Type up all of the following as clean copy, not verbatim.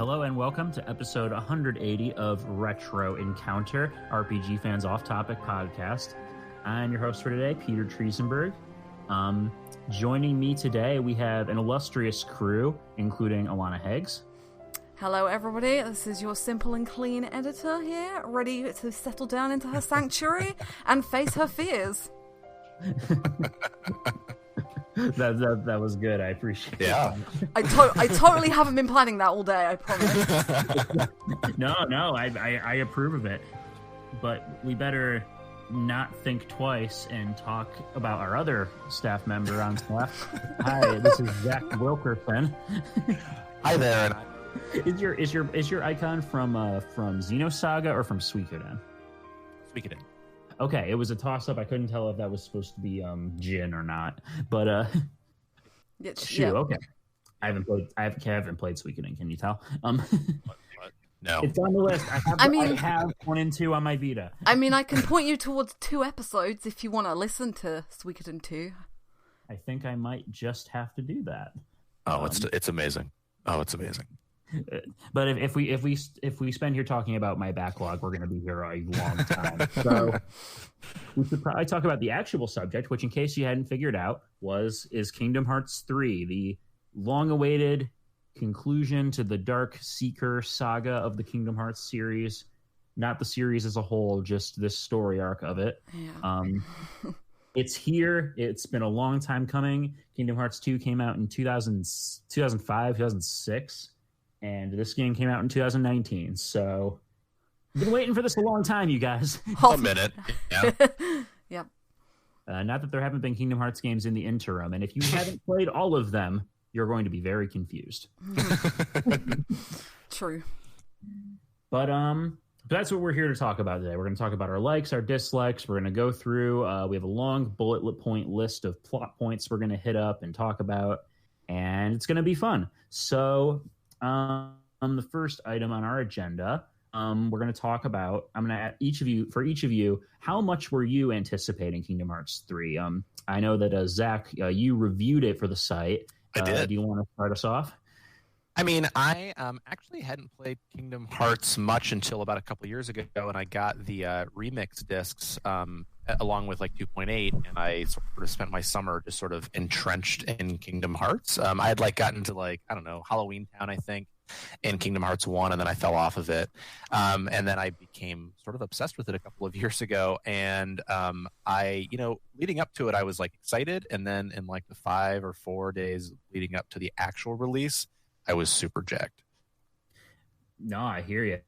Hello and welcome to episode 180 of Retro Encounter, RPG Fans Off Topic podcast. I'm your host for today, Peter Triezenberg. Joining me today, we have an illustrious crew, including Alana Hagues. Hello everybody, this is your simple and clean editor here, ready to settle down into her sanctuary and face her fears. That was good. I appreciate it. Yeah. I totally haven't been planning that all day, I promise. No, I approve of it. But we better not think twice and talk about our other staff member on staff. Hi, this is Zach Wilkerson. Hi there. Is your icon from Xehanort Saga or from Suikoden? Suikoden. Okay, it was a toss-up. I couldn't tell if that was supposed to be Jin or not. But shoot, okay. I haven't played Suikoden. Can you tell? What? No. It's on the list. I have 1 and 2 on my Vita. I mean, I can point you towards 2 episodes if you want to listen to Suikoden 2. I think I might just have to do that. Oh, it's amazing. Oh, it's amazing. But if we spend here talking about my backlog, we're going to be here a long time. So we should probably talk about the actual subject, which, in case you hadn't figured out, is Kingdom Hearts 3, the long-awaited conclusion to the Dark Seeker saga of the Kingdom Hearts series. Not the series as a whole, just this story arc of it. Yeah. It's here. It's been a long time coming. Kingdom Hearts 2 came out in 2005, 2006. And this game came out in 2019, so I've been waiting for this a long time, you guys. A minute. Yeah. Yep. Not that there haven't been Kingdom Hearts games in the interim, and if you haven't played all of them, you're going to be very confused. True. But that's what we're here to talk about today. We're going to talk about our likes, our dislikes. We're going to go through. We have a long bullet point list of plot points we're going to hit up and talk about, and it's going to be fun. So. The first item on our agenda, we're going to talk about. I'm going to ask each of you, how much were you anticipating Kingdom Hearts 3? I know that Zach, you reviewed it for the site. I did. Do you want to start us off? I mean, I actually hadn't played Kingdom Hearts much until about a couple years ago, and I got the remix discs along with like 2.8, and I sort of spent my summer just sort of entrenched in Kingdom Hearts. I had like gotten to Halloween Town, I think, in Kingdom Hearts 1, and then I fell off of it. And then I became sort of obsessed with it a couple of years ago, and leading up to it, I was like excited, and then in like the 5 or 4 days leading up to the actual release, I was super jacked. No, I hear you.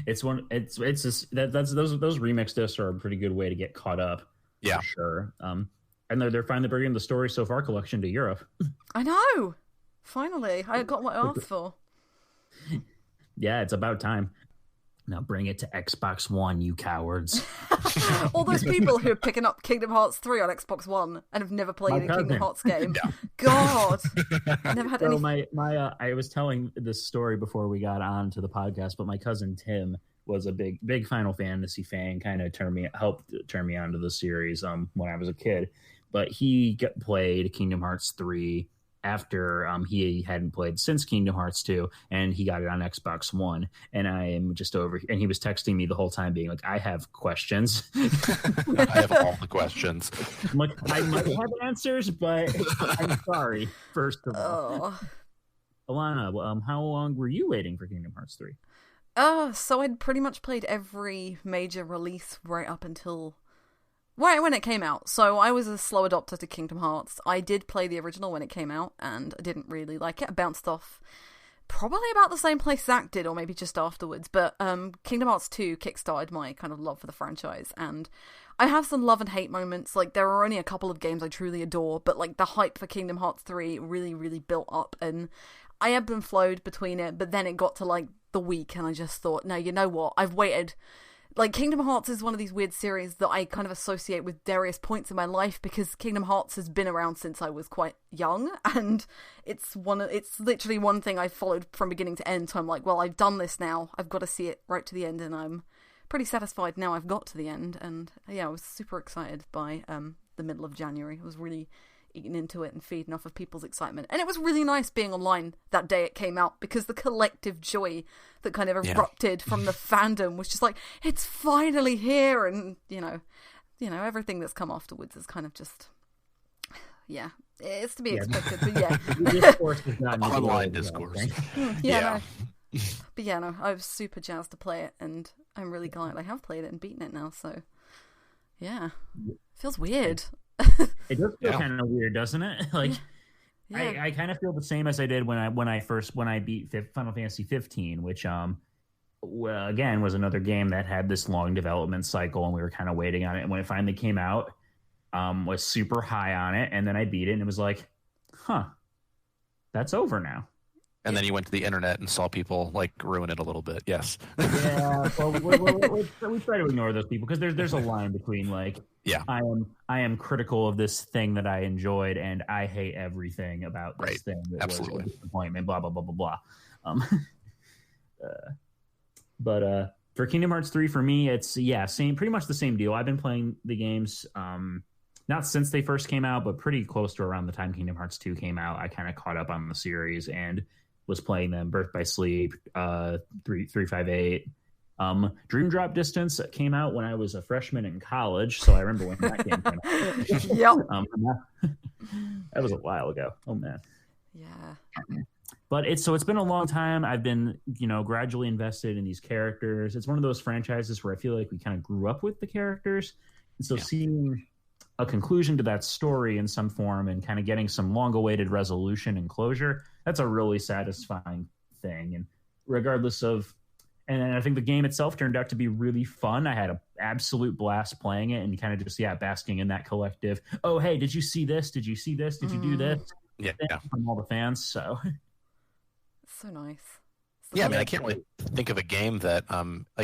It's just that's those remix discs are a pretty good way to get caught up. Yeah, for sure. And they're finally bringing the Story So Far collection to Europe. I know. Finally, I got what I asked for. Yeah, it's about time. Now bring it to Xbox One, you cowards. All those people who are picking up Kingdom Hearts 3 on Xbox One and have never played a Kingdom Hearts game. Yeah. God. Never had any. I was telling this story before we got on to the podcast, but my cousin Tim was a big Final Fantasy fan, kind of helped turn me onto the series when I was a kid. But he played Kingdom Hearts 3 after he hadn't played since Kingdom Hearts 2, and he got it on Xbox One, and I am just over, and he was texting me the whole time being like, I have questions. I have all the questions. I'm like, I might have answers, but I'm sorry, first of all. Alana, how long were you waiting for Kingdom Hearts 3? So I'd pretty much played every major release right up until when it came out. So I was a slow adopter to Kingdom Hearts. I did play the original when it came out, and I didn't really like it. I bounced off probably about the same place Zach did, or maybe just afterwards. But Kingdom Hearts 2 kickstarted my kind of love for the franchise, and I have some love and hate moments. Like, there are only a couple of games I truly adore, but like the hype for Kingdom Hearts 3 really, really built up, and I ebbed and flowed between it. But then it got to like the week, and I just thought, no, you know what? I've waited. Like, Kingdom Hearts is one of these weird series that I kind of associate with various points in my life, because Kingdom Hearts has been around since I was quite young, and it's literally one thing I've followed from beginning to end, so I'm like, well, I've done this now, I've got to see it right to the end, and I'm pretty satisfied now I've got to the end. And yeah, I was super excited by the middle of January. I was really eating into it and feeding off of people's excitement. And it was really nice being online that day it came out, because the collective joy that kind of erupted from the fandom was just like, it's finally here. And, you know, everything that's come afterwards is kind of just, yeah, it's to be expected. But yeah. The discourse is not online discourse. No. But yeah, no, I was super jazzed to play it, and I'm really glad I have played it and beaten it now. So, yeah, feels weird. It does feel kind of weird, doesn't it? Like, I kind of feel the same as I did when I beat Final Fantasy 15, which well, again was another game that had this long development cycle, and we were kind of waiting on it. And when it finally came out, was super high on it, and then I beat it, and it was like, huh, that's over now. And then you went to the internet and saw people like ruin it a little bit. Yes. Yeah. Well, we try to ignore those people, because there's a line between like, I am critical of this thing that I enjoyed, and I hate everything about this thing that was a disappointment. Blah blah blah blah blah. But for Kingdom Hearts 3, for me, it's pretty much the same deal. I've been playing the games not since they first came out, but pretty close to around the time Kingdom Hearts 2 came out. I kind of caught up on the series and was playing them. Birth by Sleep, 358. Dream Drop Distance came out when I was a freshman in college, so I remember when that game came out. Yep. That was a while ago. Oh man. Yeah. But it's been a long time. I've been, gradually invested in these characters. It's one of those franchises where I feel like we kind of grew up with the characters. And so seeing a conclusion to that story in some form and kind of getting some long-awaited resolution and closure, that's a really satisfying thing. And regardless of, and I think the game itself turned out to be really fun. I had an absolute blast playing it, and kind of just, basking in that collective, oh, hey, did you see this? Did you see this? Did you do this? Yeah. From all the fans, so... So nice. Yeah, I mean, I can't really think of a game that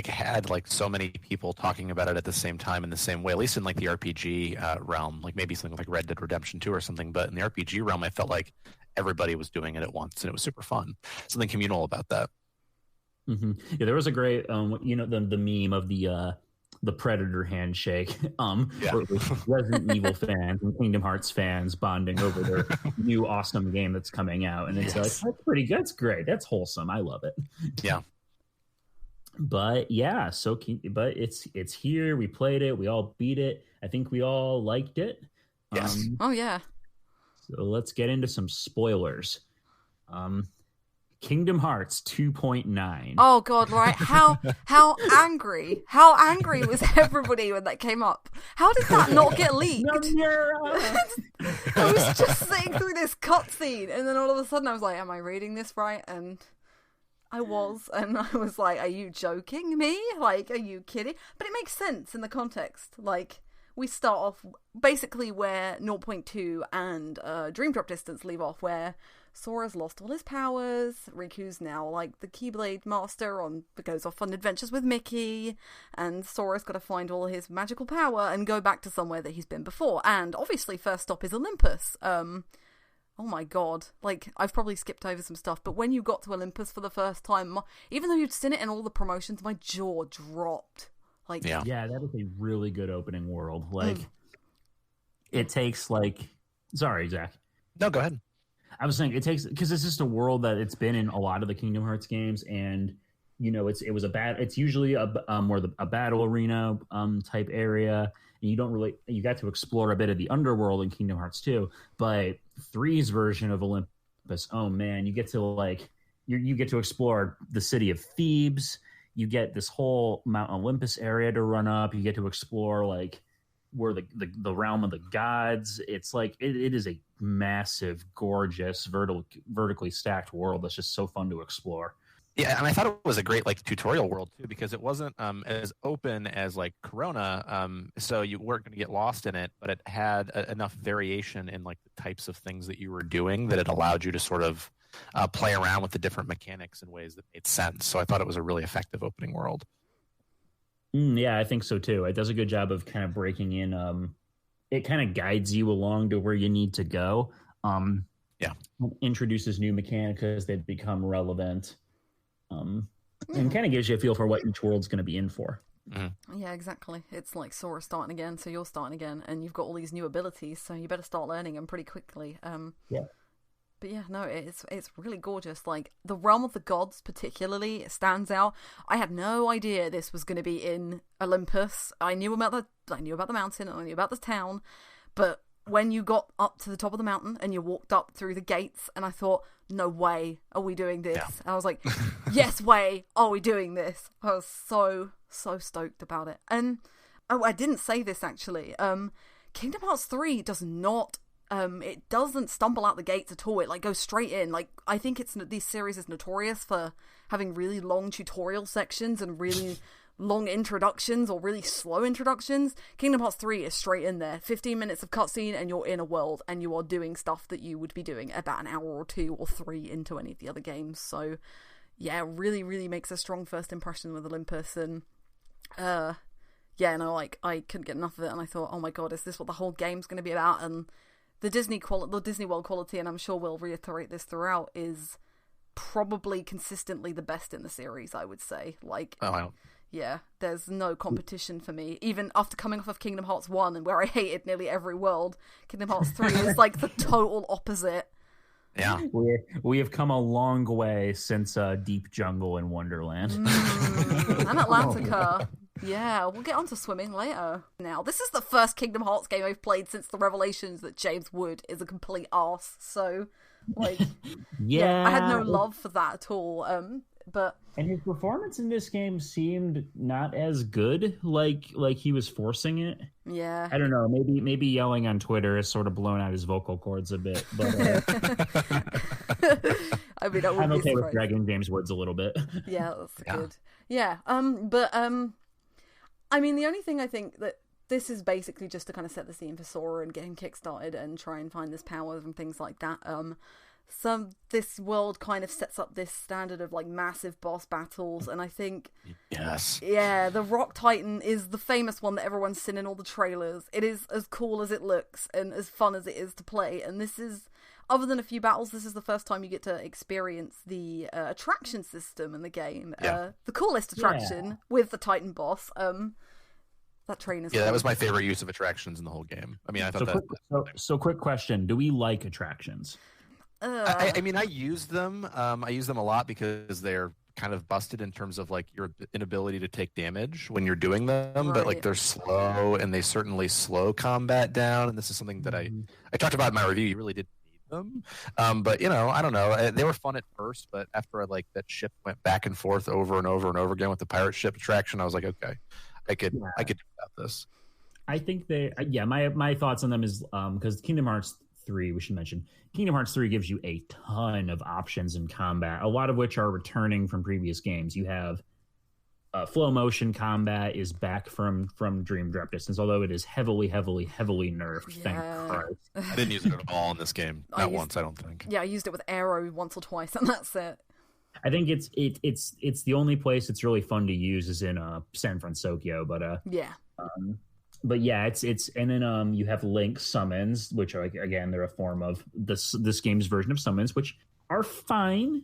had like so many people talking about it at the same time in the same way, at least in like the RPG realm, like maybe something like Red Dead Redemption 2 or something. But in the RPG realm, I felt like everybody was doing it at once, and it was super fun. Something communal about that. Mm-hmm. Yeah, there was a great, the meme of the Predator handshake, Resident Evil fans and Kingdom Hearts fans bonding over their new awesome game that's coming out, and it's like, that's pretty good. That's great. That's wholesome. I love it. Yeah. But but it's here. We played it. We all beat it. I think we all liked it. Yes. Oh yeah. So let's get into some spoilers. Kingdom Hearts 2.9. Oh god, right? How angry was everybody when that came up? How did that not get leaked? I was just sitting through this cutscene, and then all of a sudden I was like, "Am I reading this right?" And I was like, "Are you joking me? Like, are you kidding?" But it makes sense in the context. Like, we start off basically where 0.2 and Dream Drop Distance leave off, where Sora's lost all his powers. Riku's now like the Keyblade master goes off on adventures with Mickey, and Sora's got to find all his magical power and go back to somewhere that he's been before. And obviously, first stop is Olympus. Oh my god! Like, I've probably skipped over some stuff, but when you got to Olympus for the first time, even though you'd seen it in all the promotions, my jaw dropped. Like, yeah, that is a really good opening world. Like, it takes like, sorry, Zach. No, go ahead. I was saying it takes, because it's just a world that it's been in a lot of the Kingdom Hearts games, and it's usually a battle arena type area, and you got to explore a bit of the underworld in Kingdom Hearts 2, but 3's version of Olympus, oh man, you get to you get to explore the city of Thebes, you get this whole Mount Olympus area to run up, you get to explore like where the realm of the gods. It's like it is a massive, gorgeous, vertically stacked world that's just so fun to explore. Yeah, and I thought it was a great like tutorial world too, because it wasn't as open as like Corona, so you weren't going to get lost in it, but it had enough variation in like the types of things that you were doing that it allowed you to sort of play around with the different mechanics in ways that made sense. So I thought it was a really effective opening world. Yeah, I think so too. It does a good job of kind of breaking in. It kind of guides you along to where you need to go. Introduces new mechanics as they become relevant, and kind of gives you a feel for what each world's going to be in for. Yeah, exactly. It's like Sora starting again, so you're starting again, and you've got all these new abilities, so you better start learning them pretty quickly. But yeah, no, it's really gorgeous. Like, the Realm of the Gods particularly stands out. I had no idea this was going to be in Olympus. I knew about the mountain, and I knew about the town, but when you got up to the top of the mountain and you walked up through the gates, and I thought, no way are we doing this. Yeah. And I was like, yes way are we doing this. I was so stoked about it. And I didn't say this actually. Kingdom Hearts 3 does not it doesn't stumble out the gates at all. It like goes straight in. Like, I think this series is notorious for having really long tutorial sections and really long introductions or really slow introductions. Kingdom Hearts 3 is straight in there. 15 minutes of cutscene and you're in a world and you are doing stuff that you would be doing about an hour or 2 or 3 into any of the other games. So yeah, really, really makes a strong first impression with Olympus. And yeah, no, like, I couldn't get enough of it, and I thought, oh my god, is this what the whole game's going to be about? And the Disney World quality, and I'm sure we'll reiterate this throughout, is probably consistently the best in the series, I would say. Like, yeah, there's no competition for me. Even after coming off of Kingdom Hearts 1, and where I hated nearly every world, Kingdom Hearts 3 is like the total opposite. Yeah. We have come a long way since Deep Jungle in Wonderland. And Atlantica. Yeah, we'll get onto swimming later. Now, this is the first Kingdom Hearts game I've played since the revelations that James Wood is a complete arse. So, like, yeah, I had no love for that at all. But and his performance in this game seemed not as good. Like he was forcing it. Yeah, I don't know. Maybe yelling on Twitter has sort of blown out his vocal cords a bit. But I mean, I'm okay with dragging James Woods a little bit. Yeah, that's good. Yeah, I mean, the only thing I think that this is basically just to kind of set the scene for Sora and get him kickstarted and try and find this power and things like that. This world kind of sets up this standard of like massive boss battles, and I think the Rock Titan is the famous one that everyone's seen in all the trailers. It is as cool as it looks and as fun as it is to play, and this is, other than a few battles, this is the first time you get to experience the attraction system in the game. The coolest attraction with the Titan boss. That train is cool. That was my favorite use of attractions in the whole game. I mean, I thought So quick question. Do we like attractions? I mean, I use them. I use them a lot because they're kind of busted in terms of like your inability to take damage when you're doing them, but like they're slow and they certainly slow combat down. And this is something that I talked about in my review. You really did them, but you know, I don't know, they were fun at first, but after that ship went back and forth over and over and over again with the pirate ship attraction, I was like, okay, I could do about this. I think my thoughts on them is because Kingdom Hearts 3, we should mention, Kingdom Hearts 3 gives you a ton of options in combat, a lot of which are returning from previous games. You have flow motion combat is back from Dream Drop Distance, although it is heavily nerfed. Thank Christ. I didn't use it at all in this game. Not once, I don't think. Yeah, I used it with Arrow once or twice, and that's it. I think it's the only place it's really fun to use is in San Francisco, but but yeah, it's and then you have Link summons, which are like, again, they're a form of this game's version of summons, which are fine.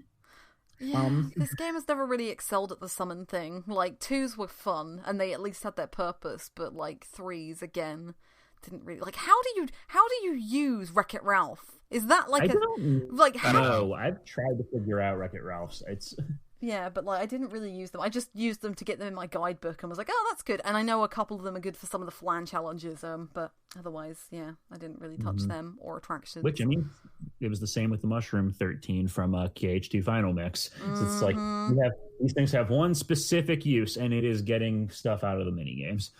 Yeah, this game has never really excelled at the summon thing. Like, 2s were fun, and they at least had their purpose, but like 3s again didn't really. Like, how do you use Wreck-It Ralph? Is that like I don't know. I've tried to figure out Wreck-It Ralph's. Yeah, but like I didn't really use them. I just used them to get them in my guidebook and was like, oh, that's good. And I know a couple of them are good for some of the flan challenges, but otherwise, yeah, I didn't really touch them or attractions. Which, I mean, it was the same with the Mushroom 13 from KH2 Final Mix. So it's like, these things have one specific use, and it is getting stuff out of the minigames.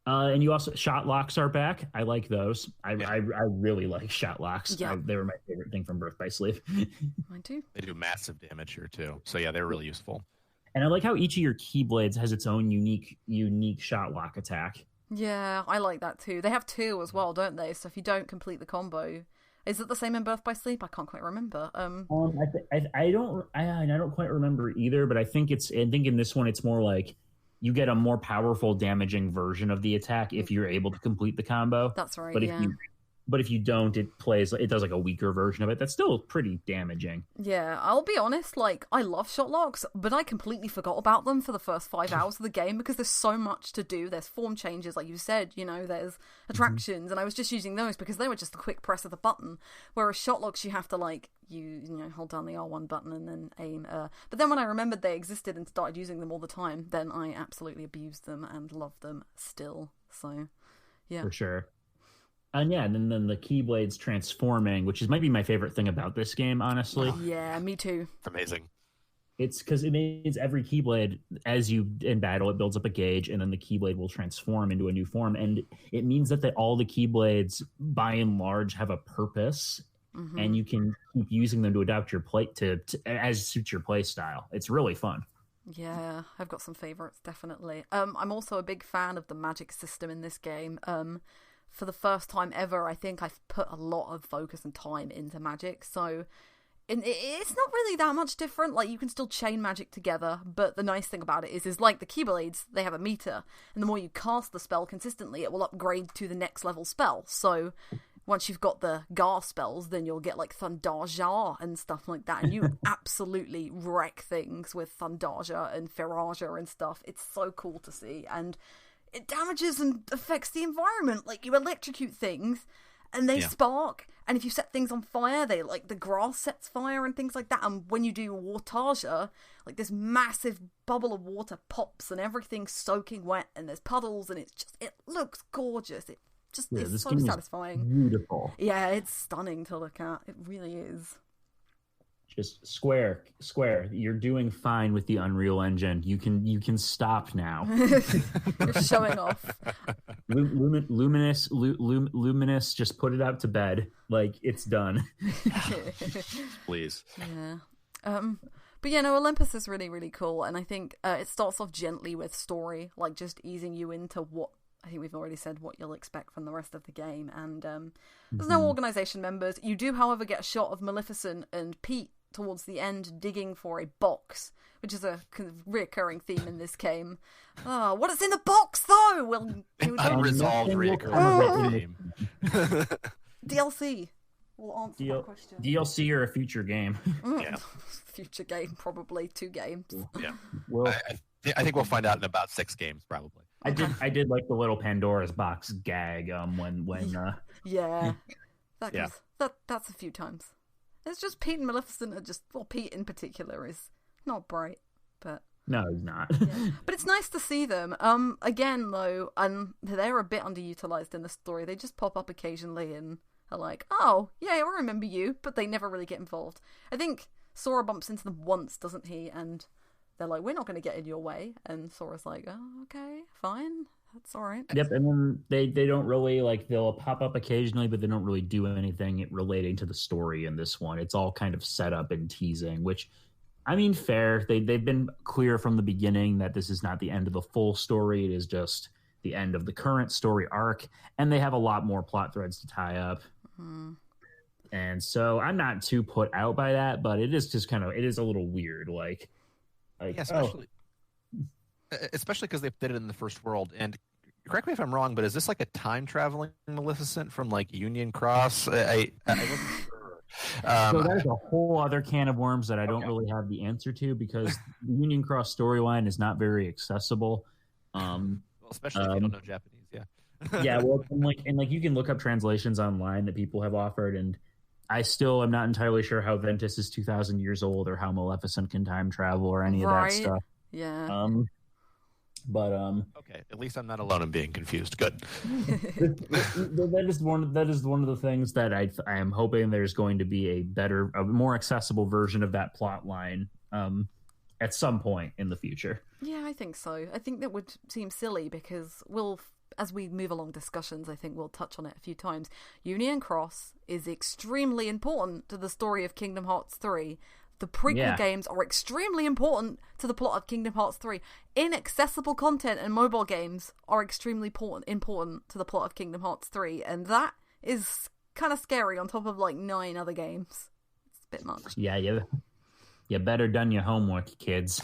And you also, shot locks are back. I like those. I really like shot locks. Yeah. They were my favorite thing from Birth by Sleep. Mine too. They do massive damage here too. So yeah, they're really useful. And I like how each of your Keyblades has its own unique shot lock attack. Yeah, I like that too. They have 2 as well, don't they? So if you don't complete the combo, is it the same in Birth by Sleep? I can't quite remember. I don't quite remember either, but I think in this one it's more like you get a more powerful damaging version of the attack if you're able to complete the combo. That's right. But but if you don't, it does like a weaker version of it. That's still pretty damaging. Yeah, I'll be honest, like, I love shot locks, but I completely forgot about them for the first 5 hours of the game because there's so much to do. There's form changes, like you said, you know, there's attractions, and I was just using those because they were just a quick press of the button, whereas shot locks you have to, like, you know, hold down the R1 button and then aim. But then when I remembered they existed and started using them all the time, then I absolutely abused them and love them still, so, yeah. For sure. And yeah, and then the Keyblades transforming, which might be my favorite thing about this game, honestly. Yeah, me too. It's amazing. It's because it means every Keyblade, as you in battle, it builds up a gauge, and then the Keyblade will transform into a new form. And it means that all the Keyblades, by and large, have a purpose, and you can keep using them to adapt your play to as suits your play style. It's really fun. Yeah, I've got some favorites, definitely. I'm also a big fan of the magic system in this game. For the first time ever, I think I've put a lot of focus and time into magic, so it's not really that much different. Like, you can still chain magic together, but the nice thing about it is like the Keyblades, they have a meter, and the more you cast the spell consistently, it will upgrade to the next level spell. So once you've got the Gar spells, then you'll get like Thundarja and stuff like that, and you absolutely wreck things with Thundarja and Firaja and stuff. It's so cool to see, and it damages and affects the environment. Like, you electrocute things and they spark, and if you set things on fire, they, like, the grass sets fire and things like that. And when you do Wartaja, like, this massive bubble of water pops and everything's soaking wet and there's puddles, and it looks gorgeous. It just is so satisfying. Beautiful. Yeah, it's stunning to look at. It really is. Just Square, you're doing fine with the Unreal Engine. You can stop now. You're showing off. Luminous, just put it out to bed. Like, it's done. Please. Yeah. But yeah, no, Olympus is really, really cool, and I think it starts off gently with story, like just easing you into what I think we've already said what you'll expect from the rest of the game, and there's no organization members. You do, however, get a shot of Maleficent and Pete towards the end digging for a box, which is a kind of reoccurring theme in this game. What is in the box, though? Well, unresolved reoccurring theme. DLC will answer that question. DLC or a future game? Yeah. Future game, probably 2 games. Yeah. Well, I think we'll find out in about 6 games, probably. I did like the little Pandora's box gag when yeah, that's a few times. It's just Pete and Maleficent are just, well, Pete in particular is not bright, but no, he's not. Yeah. But it's nice to see them. Again though, they're a bit underutilized in the story. They just pop up occasionally and are like, oh yeah, I remember you, but they never really get involved. I think Sora bumps into them once, doesn't he? And they're like, we're not going to get in your way. And Sora's like, oh, okay, fine. That's all right. Yep, and then they don't really, like, they'll pop up occasionally, but they don't really do anything relating to the story in this one. It's all kind of set up and teasing, which, I mean, fair. They've been clear from the beginning that this is not the end of the full story. It is just the end of the current story arc, and they have a lot more plot threads to tie up. Mm-hmm. And so I'm not too put out by that, but it is just it is a little weird, like yeah, especially because they did it in the first world. And correct me if I'm wrong, but is this like a time traveling Maleficent from like Union Cross? I wasn't sure. So there's a whole other can of worms that I don't really have the answer to, because the Union Cross storyline is not very accessible. Well, especially if you don't know Japanese, yeah. Yeah, well, and you can look up translations online that people have offered, and I still am not entirely sure how Ventus is 2,000 years old or how Maleficent can time travel or any of that stuff. Yeah. But okay, at least I'm not alone in being confused. Good. that is one of the things that I am hoping there's going to be a more accessible version of that plot line at some point in the future. Yeah, I think so. I think that would seem silly because as we move along discussions, I think we'll touch on it a few times. Union Cross is extremely important to the story of Kingdom Hearts 3. The prequel games are extremely important to the plot of Kingdom Hearts 3. Inaccessible content and mobile games are extremely important to the plot of Kingdom Hearts 3. And that is kind of scary on top of like 9 other games. It's a bit much. Yeah. you better done your homework, kids.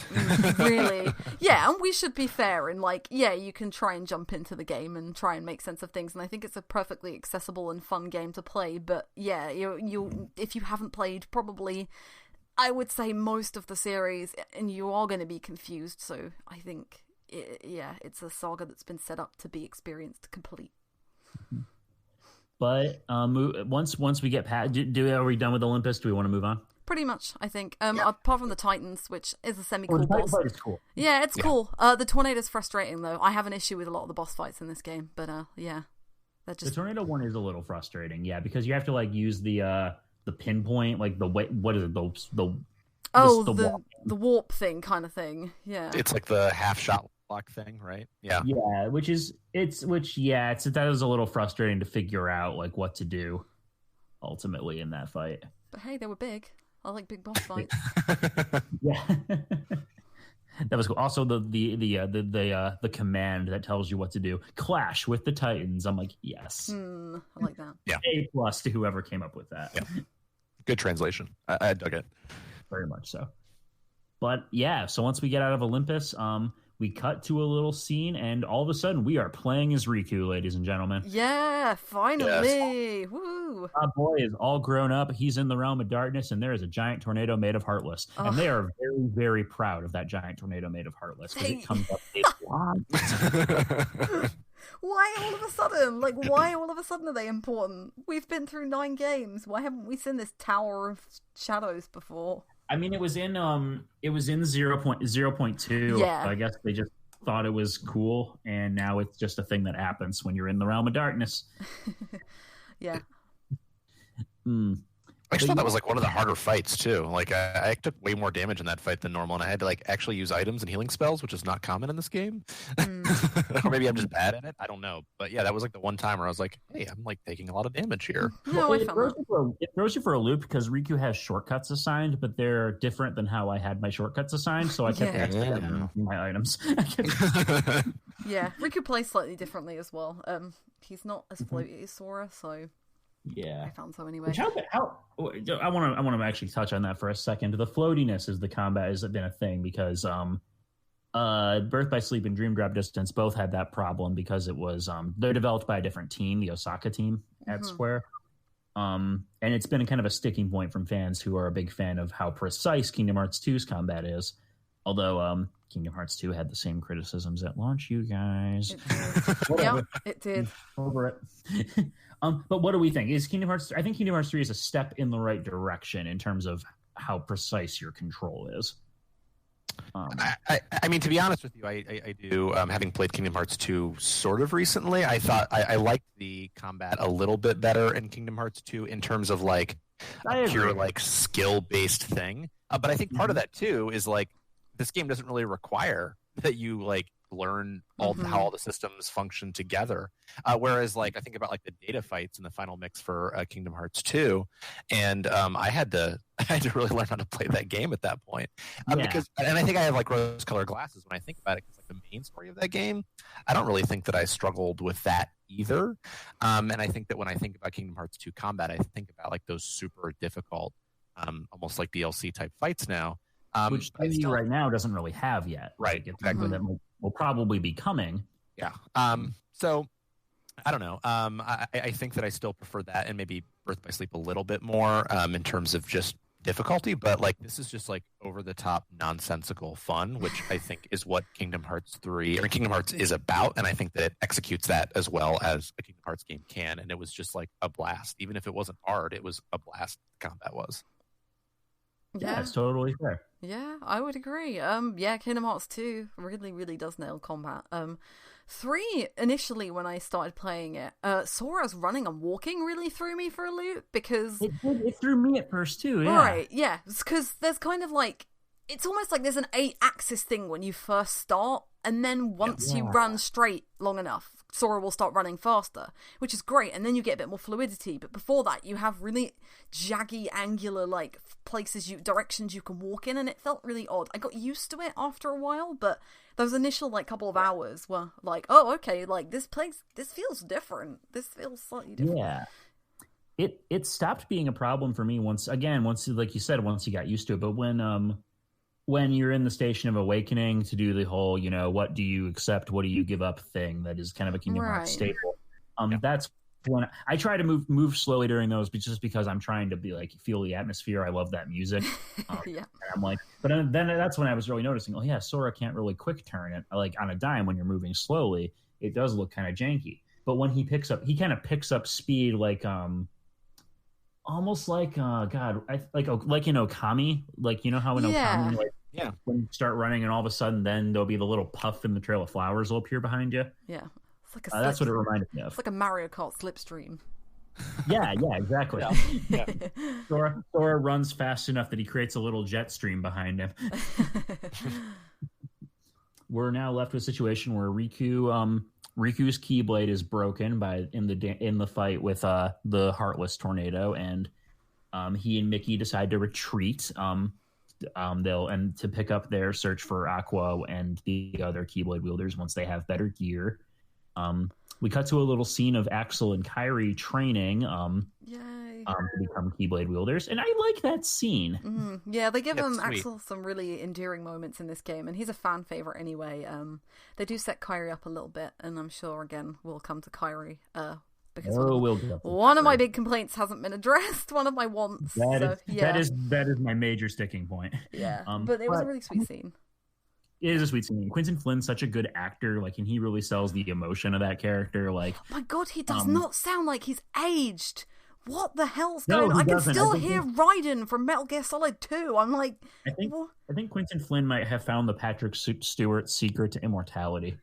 Really. Yeah, and we should be fair and like, yeah, you can try and jump into the game and try and make sense of things, and I think it's a perfectly accessible and fun game to play, but yeah, you if you haven't played probably, I would say, most of the series, and you are going to be confused, so I think, it's a saga that's been set up to be experienced complete. But once we get past, are we done with Olympus? Do we want to move on? Pretty much, I think. Apart from the Titans, which is a semi-cool boss. Fight is cool. Yeah, it's cool. The tornado's frustrating, though. I have an issue with a lot of the boss fights in this game, but yeah. The tornado one is a little frustrating, yeah, because you have to like use the pinpoint, like the way, what is it, the warp thing kind of thing. Yeah. It's like the half shot lock thing, right? Yeah. Yeah, that is a little frustrating to figure out like what to do ultimately in that fight. But hey, they were big. I like big boss fights. Yeah. That was cool. Also, the command that tells you what to do. Clash with the Titans. I'm like, yes. I like that. Yeah. A+ to whoever came up with that. Yeah. Good translation. I dug it. Very much so. But yeah, so once we get out of Olympus, we cut to a little scene, and all of a sudden, we are playing as Riku, ladies and gentlemen. Yeah, finally! Yes. Woo! Our boy is all grown up. He's in the realm of darkness, and there is a giant tornado made of Heartless. Oh. And they are very, very proud of that giant tornado made of Heartless, because it comes up a lot. Why all of a sudden? Like, why all of a sudden are they important? We've been through 9 games. Why haven't we seen this Tower of Shadows before? I mean, it was in 0.2. Yeah. I guess they just thought it was cool, and now it's just a thing that happens when you're in the realm of darkness. Yeah. I actually thought that was like one of the harder fights too. Like I took way more damage in that fight than normal, and I had to like actually use items and healing spells, which is not common in this game. Or maybe I'm just bad at it. I don't know. But yeah, that was like the one time where I was like, "Hey, I'm like taking a lot of damage here." No, it throws you for a loop because Riku has shortcuts assigned, but they're different than how I had my shortcuts assigned. So I kept my items. Yeah, Riku plays slightly differently as well. He's not as floaty as Sora, so. Yeah, I found so anyway. I want to actually touch on that for a second. The floatiness is the combat has been a thing because Birth by Sleep and Dream Drop Distance both had that problem because it was they're developed by a different team, the Osaka team at Square, and it's been kind of a sticking point from fans who are a big fan of how precise Kingdom Hearts 2's combat is. Although Kingdom Hearts 2 had the same criticisms at launch, you guys. Yeah, it did. Over it. But what do we think? Is Kingdom Hearts? I think Kingdom Hearts 3 is a step in the right direction in terms of how precise your control is. I mean, to be honest with you, I do. Having played Kingdom Hearts 2 sort of recently, I thought I liked the combat a little bit better in Kingdom Hearts 2 in terms of like a pure like skill based thing. But I think part of that too is like this game doesn't really require that you like learn how all the systems function together. Whereas like I think about like the data fights in the final mix for Kingdom Hearts 2, and I had to really learn how to play that game at that point. Because I think I have like rose-colored glasses when I think about it, because like the main story of that game, I don't really think that I struggled with that either. And I think that when I think about Kingdom Hearts 2 combat, I think about like those super difficult, almost like DLC type fights now. Which right now doesn't really have yet. Right. Exactly. That will probably be coming. Yeah. So I don't know. I think that I still prefer that and maybe Birth by Sleep a little bit more in terms of just difficulty. But like this is just like over the top nonsensical fun, which I think is what Kingdom Hearts 3 or Kingdom Hearts is about. And I think that it executes that as well as a Kingdom Hearts game can. And it was just like a blast. Even if it wasn't hard, it was a blast. The combat was. Yeah, it's totally fair. Yeah, I would agree. Kingdom Hearts 2 really, really does nail combat. 3, initially, when I started playing it, Sora's running and walking really threw me for a loop, because... It threw me at first, too, yeah. Right, yeah, because there's kind of like... It's almost like there's an 8-axis thing when you first start, and then once you run straight long enough, Sora will start running faster, which is great, and then you get a bit more fluidity. But before that, you have really jaggy, angular, like, directions you can walk in, and it felt really odd. I got used to it after a while, but those initial, like, couple of hours were like, oh, okay, like, this feels different. This feels slightly different. Yeah. it stopped being a problem for me once like you said, once you got used to it. But when you're in the Station of Awakening to do the whole, what do you accept, what do you give up thing that is kind of a Kingdom Hearts staple. That's when I try to move slowly during those, but just because I'm trying to be like feel the atmosphere. I love that music. And I'm like, but then that's when I was really noticing. Oh yeah, Sora can't really quick turn it like on a dime when you're moving slowly. It does look kind of janky. But when he kind of picks up speed like almost like like in Okami, like how in Okami, like when you start running and all of a sudden then there'll be the little puff in the Trail of Flowers will appear behind you. Yeah. It's like that's what it reminded me of. It's like a Mario Kart slipstream. Yeah, exactly. Yeah. Sora runs fast enough that he creates a little jet stream behind him. We're now left with a situation where Riku's Keyblade is broken in the fight with the Heartless Tornado, and he and Mickey decide to retreat. To pick up their search for Aqua and the other Keyblade wielders once they have better gear. We cut to a little scene of Axel and Kairi training to become Keyblade wielders, and I like that scene. Yeah, they give Axel some really endearing moments in this game, and he's a fan favorite anyway. They do set Kairi up a little bit, and I'm sure again we'll come to Kairi because one of my big complaints hasn't been addressed. One of my wants. That is my major sticking point. Yeah, but it was a really sweet scene. It is a sweet scene. Quentin Flynn's such a good actor, like, and he really sells the emotion of that character. Like, oh my God, he does not sound like he's aged. What the hell's going on? I can still hear Raiden from Metal Gear Solid 2. I'm like, I think Quentin Flynn might have found the Patrick Stewart secret to immortality.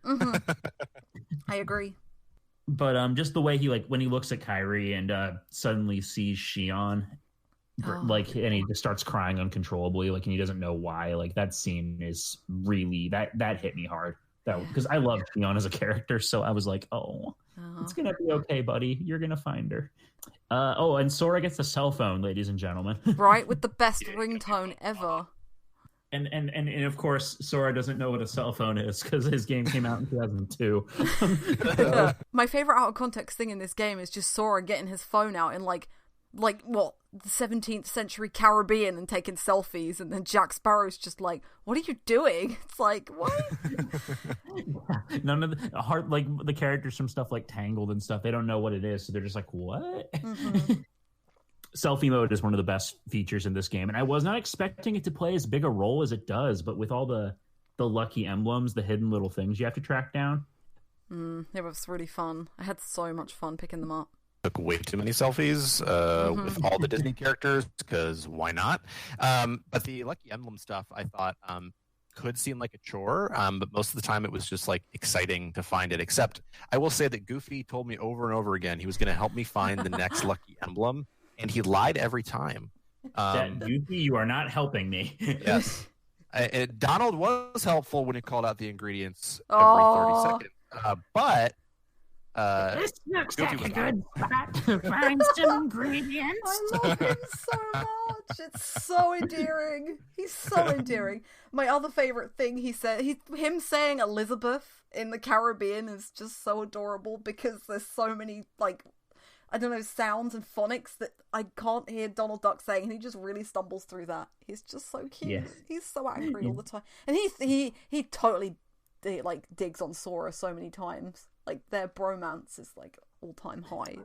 I agree. But just the way he, like, when he looks at Kairi and suddenly sees Xion. Like, and he just starts crying uncontrollably, like, and he doesn't know why. Like, that scene is really that hit me hard. Because I love Xion as a character, so I was like, it's gonna be okay, buddy. You're gonna find her. And Sora gets a cell phone, ladies and gentlemen. Right, with the best ringtone ever. And of course, Sora doesn't know what a cell phone is because his game came out in 2002. My favorite out of context thing in this game is just Sora getting his phone out in like what, the 17th century Caribbean and taking selfies, and then Jack Sparrow's just like, what are you doing? It's like, what? None of the characters from stuff like Tangled and stuff, they don't know what it is, so they're just like, what? Selfie mode is one of the best features in this game, and I was not expecting it to play as big a role as it does, but with all the lucky emblems, the hidden little things you have to track down. It was really fun. I had so much fun picking them up. Took way too many selfies with all the Disney characters, because why not? But the Lucky Emblem stuff, I thought, could seem like a chore, but most of the time it was just like exciting to find it. Except I will say that Goofy told me over and over again he was going to help me find the next Lucky Emblem, and he lied every time. Goofy, you are not helping me. Yes. Donald was helpful when he called out the ingredients every 30 seconds. But this looks like a good spot to find some ingredients. I love him so much. It's so endearing. He's so endearing. My other favorite thing he said, him saying Elizabeth in the Caribbean is just so adorable, because there's so many, like, I don't know, sounds and phonics that I can't hear Donald Duck saying, and he just really stumbles through that. He's just so cute. Yes. He's so angry all the time. And he totally digs on Sora so many times. Like, their bromance is like all-time high.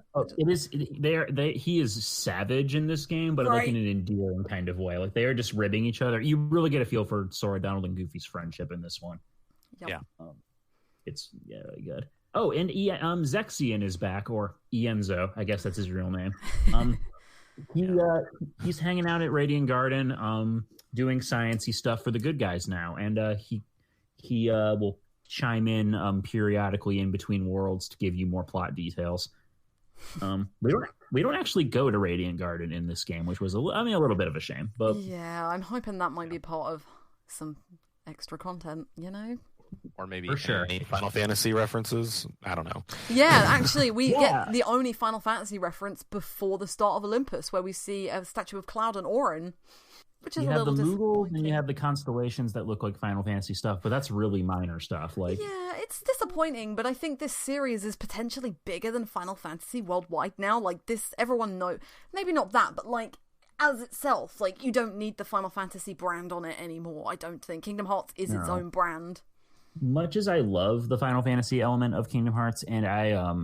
He is savage in this game, but like in an endearing kind of way. Like, they are just ribbing each other. You really get a feel for Sora, Donald, and Goofy's friendship in this one. Yep. Yeah. It's really good. Oh, and Zexion is back, or Ienzo, I guess that's his real name. He's hanging out at Radiant Garden, doing sciencey stuff for the good guys now, and he will chime in periodically in between worlds to give you more plot details. We don't actually go to Radiant Garden in this game, which was a little bit of a shame. But yeah, I'm hoping that might be part of some extra content, you know? or maybe For sure. any Final Fantasy references. I don't know. Yeah, actually, we get the only Final Fantasy reference before the start of Olympus, where we see a statue of Cloud and Auron, which is you a have little the Moogles disappointing. and you have the constellations that look like Final Fantasy stuff, but that's really minor stuff. Like, yeah, it's disappointing, but I think this series is potentially bigger than Final Fantasy worldwide now. Like, this, everyone knows, maybe not that, but like, as itself, like, you don't need the Final Fantasy brand on it anymore, I don't think. Kingdom Hearts is its own brand. Much as I love the Final Fantasy element of Kingdom Hearts, and I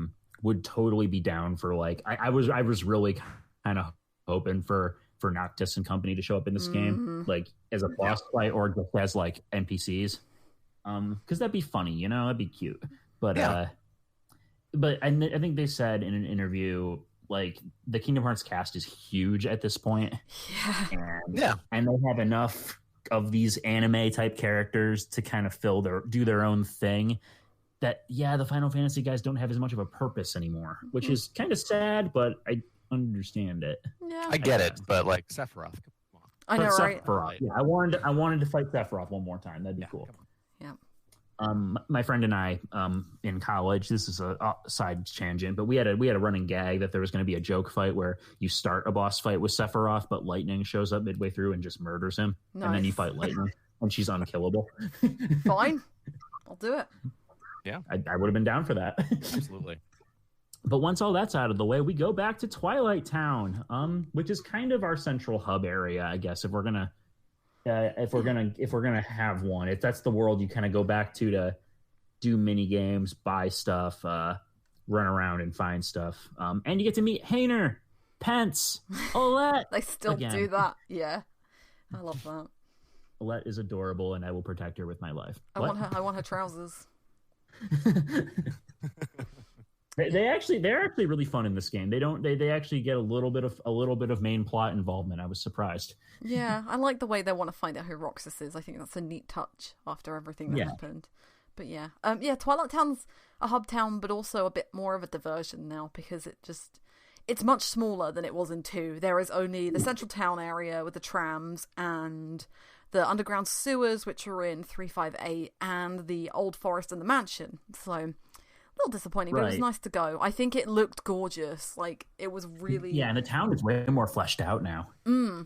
would totally be down for, like, I was really kind of hoping for Noctis and company to show up in this game, like as a boss fight or just as like NPCs, because that'd be funny, you know, that'd be cute. But I think they said in an interview, like, the Kingdom Hearts cast is huge at this point. And they have enough of these anime type characters to kind of do their own thing, that the Final Fantasy guys don't have as much of a purpose anymore, which is kind of sad, but I understand it. I get it, but like Sephiroth, come on. I know, right? Sephiroth. Yeah, I wanted to fight Sephiroth one more time. That'd be cool. Yeah. My friend and I, in college, this is a side tangent, but we had a running gag that there was going to be a joke fight where you start a boss fight with Sephiroth, but Lightning shows up midway through and just murders him, and then you fight Lightning, and she's unkillable. Fine, I'll do it. Yeah, I would have been down for that. Absolutely. But once all that's out of the way, we go back to Twilight Town, which is kind of our central hub area, I guess. If we're gonna have one, that's the world you kind of go back to do mini games, buy stuff, run around and find stuff, and you get to meet Hayner, Pence, Olette. They still do that. Yeah, I love that. Olette is adorable, and I will protect her with my life. I want her trousers. They're actually really fun in this game. They actually get a little bit of main plot involvement. I was surprised. Yeah, I like the way they want to find out who Roxas is. I think that's a neat touch after everything that happened. But Twilight Town's a hub town, but also a bit more of a diversion now, because it's much smaller than it was in 2. There is only the central town area with the trams and the underground sewers, which are in 358, and the old forest and the mansion. So, a little disappointing, but it was nice to go. I think it looked gorgeous. Like, it was really... Yeah, and the town is way more fleshed out now.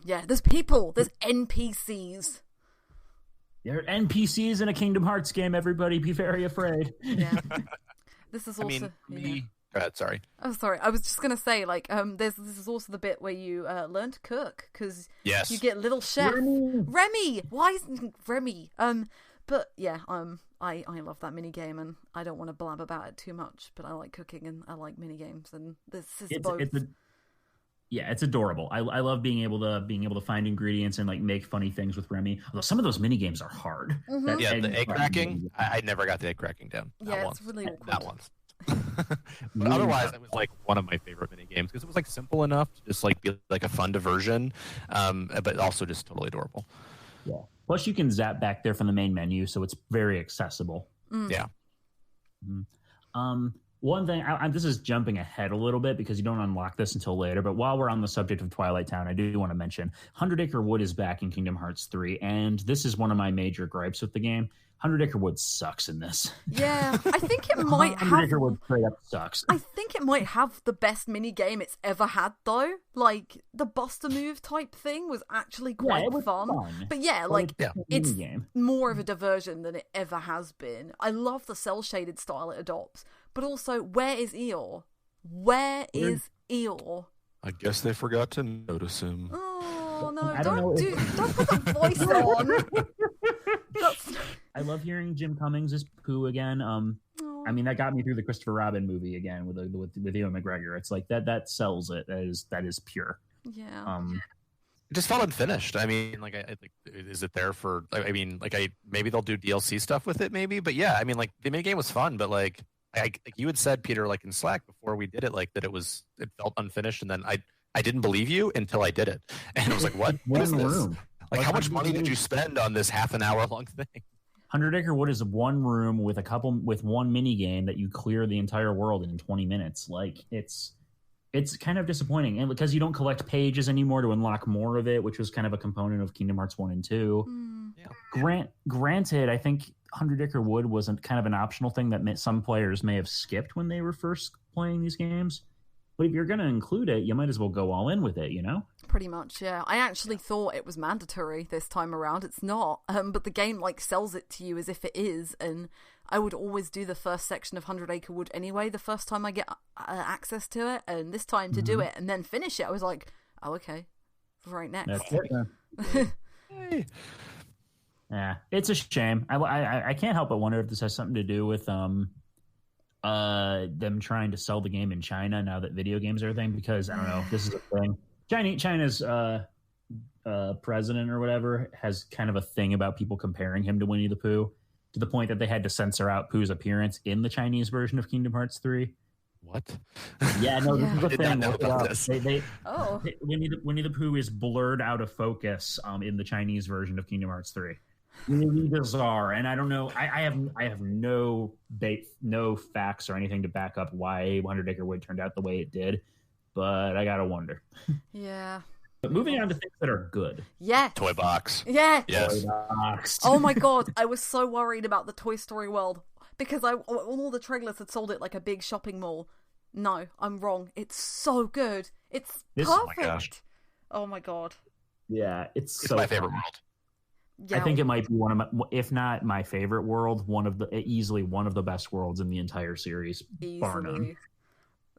Yeah, there's people. There's NPCs. There are NPCs in a Kingdom Hearts game, everybody. Be very afraid. Yeah. This is also... Go ahead, sorry. Oh, sorry. I was just going to say, like, this is also the bit where you learn to cook, because you get little chef. Remy! Why isn't Remy? But yeah, I love that mini game, and I don't want to blab about it too much, but I like cooking and I like mini games, and this is both. It's adorable. I love being able to find ingredients and like make funny things with Remy. Although some of those mini games are hard. Mm-hmm. The egg cracking. I never got the egg cracking down. Yeah, it's really awkward. Not once. But otherwise, it was like one of my favorite mini games because it was like simple enough to just like be like a fun diversion, but also just totally adorable. Yeah. Plus, you can zap back there from the main menu, so it's very accessible. Yeah. Mm-hmm. One thing, this is jumping ahead a little bit because you don't unlock this until later, but while we're on the subject of Twilight Town, I do want to mention 100 Acre Wood is back in Kingdom Hearts 3, and this is one of my major gripes with the game. 100 Acre Wood sucks in this. Yeah, I think it might have... 100 Acre Wood straight up sucks. I think it might have the best mini game it's ever had, though. Like, the Buster Move type thing was actually quite fun. But it's more of a diversion than it ever has been. I love the cel-shaded style it adopts. But also, where is Eeyore? Where is Eeyore? I guess they forgot to notice him. Oh, no, don't put the voice on. I love hearing Jim Cummings as Pooh again. I mean, that got me through the Christopher Robin movie again with Ewan McGregor. It's like that sells it. That is pure. Yeah. It just felt unfinished. I mean, like, I think, is it there for? I mean, like, maybe they'll do DLC stuff with it, maybe. But yeah, I mean, like, the mini game was fun, but like you had said, Peter, like in Slack before we did it, like that it felt unfinished, and then I didn't believe you until I did it, and I was like, what is this? Like, how much money did you spend on this half an hour long thing? 100 Acre Wood is one room with one mini game that you clear the entire world in 20 minutes. Like, it's kind of disappointing, and because you don't collect pages anymore to unlock more of it, which was kind of a component of Kingdom Hearts 1 and 2. Granted, I think 100 Acre Wood wasn't kind of an optional thing that some players may have skipped when they were first playing these games. But if you're going to include it, you might as well go all in with it, you know? Pretty much, yeah. I actually thought it was mandatory this time around. It's not, but the game like sells it to you as if it is, and I would always do the first section of 100 Acre Wood anyway the first time I get access to it, and this time to do it and then finish it, I was like, oh, okay, right next. That's it. Yeah, it's a shame. I can't help but wonder if this has something to do with them trying to sell the game in China now that video games are a thing, because I don't know if this is a thing. China's president or whatever has kind of a thing about people comparing him to Winnie the Pooh, to the point that they had to censor out Pooh's appearance in the Chinese version of Kingdom Hearts 3. What? Yeah, no, this is a Did thing. not know about this. Winnie the Pooh is blurred out of focus in the Chinese version of Kingdom Hearts 3. Really bizarre, and I don't know. I have no facts or anything to back up why 100 Acre Wood turned out the way it did, but I gotta wonder. Yeah. But moving on to things that are good. Yeah. Toy box. Yeah. Yes. Toy box. Oh my god, I was so worried about the Toy Story world because all the trailers had sold it like a big shopping mall. No, I'm wrong. It's so good. It's perfect. Oh my gosh. Oh my god. Yeah, it's so my favorite fun. world. Yeah. I think it might be one of my, if not my favorite world, easily one of the best worlds in the entire series, bar none.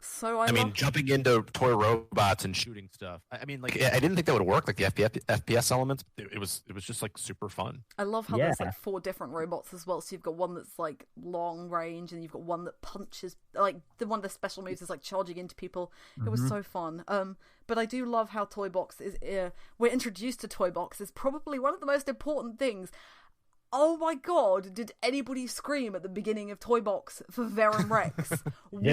So I mean, jumping into toy robots and shooting stuff. I mean, like, I didn't think that would work. Like the FPS elements, it was just like super fun. I love how there's like 4 different robots as well. So you've got one that's like long range, and you've got one that punches. Like one of the special moves is like charging into people. It was so fun. But I do love how Toy Box is. We're introduced to Toy Box is probably one of the most important things. Oh my god, did anybody scream at the beginning of Toy Box for Verum Rex? What?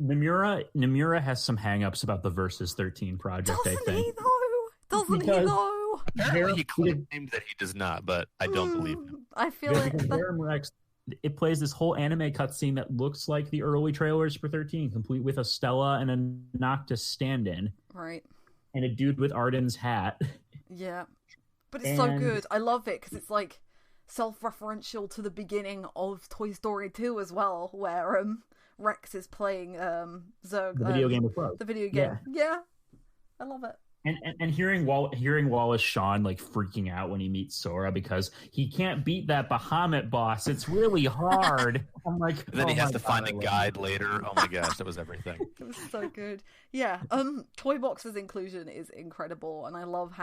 Nomura has some hang-ups about the Versus 13 project, I think. Doesn't he though? Apparently he claimed that he does not, but I don't believe him. I feel like Verum Rex, it plays this whole anime cutscene that looks like the early trailers for 13, complete with a Stella and a Noctis stand-in. Right. And a dude with Arden's hat. Yeah. But it's so good. I love it because it's like self-referential to the beginning of Toy Story 2 as well, where Rex is playing Zurg. The video game as well. The video game. Yeah. I love it. And hearing Wallace Shawn like freaking out when he meets Sora because he can't beat that Bahamut boss. It's really hard. I'm like, and then he has to find a guide later. Oh my gosh, that was everything. It was so good. Yeah. Toy Box's inclusion is incredible, and I love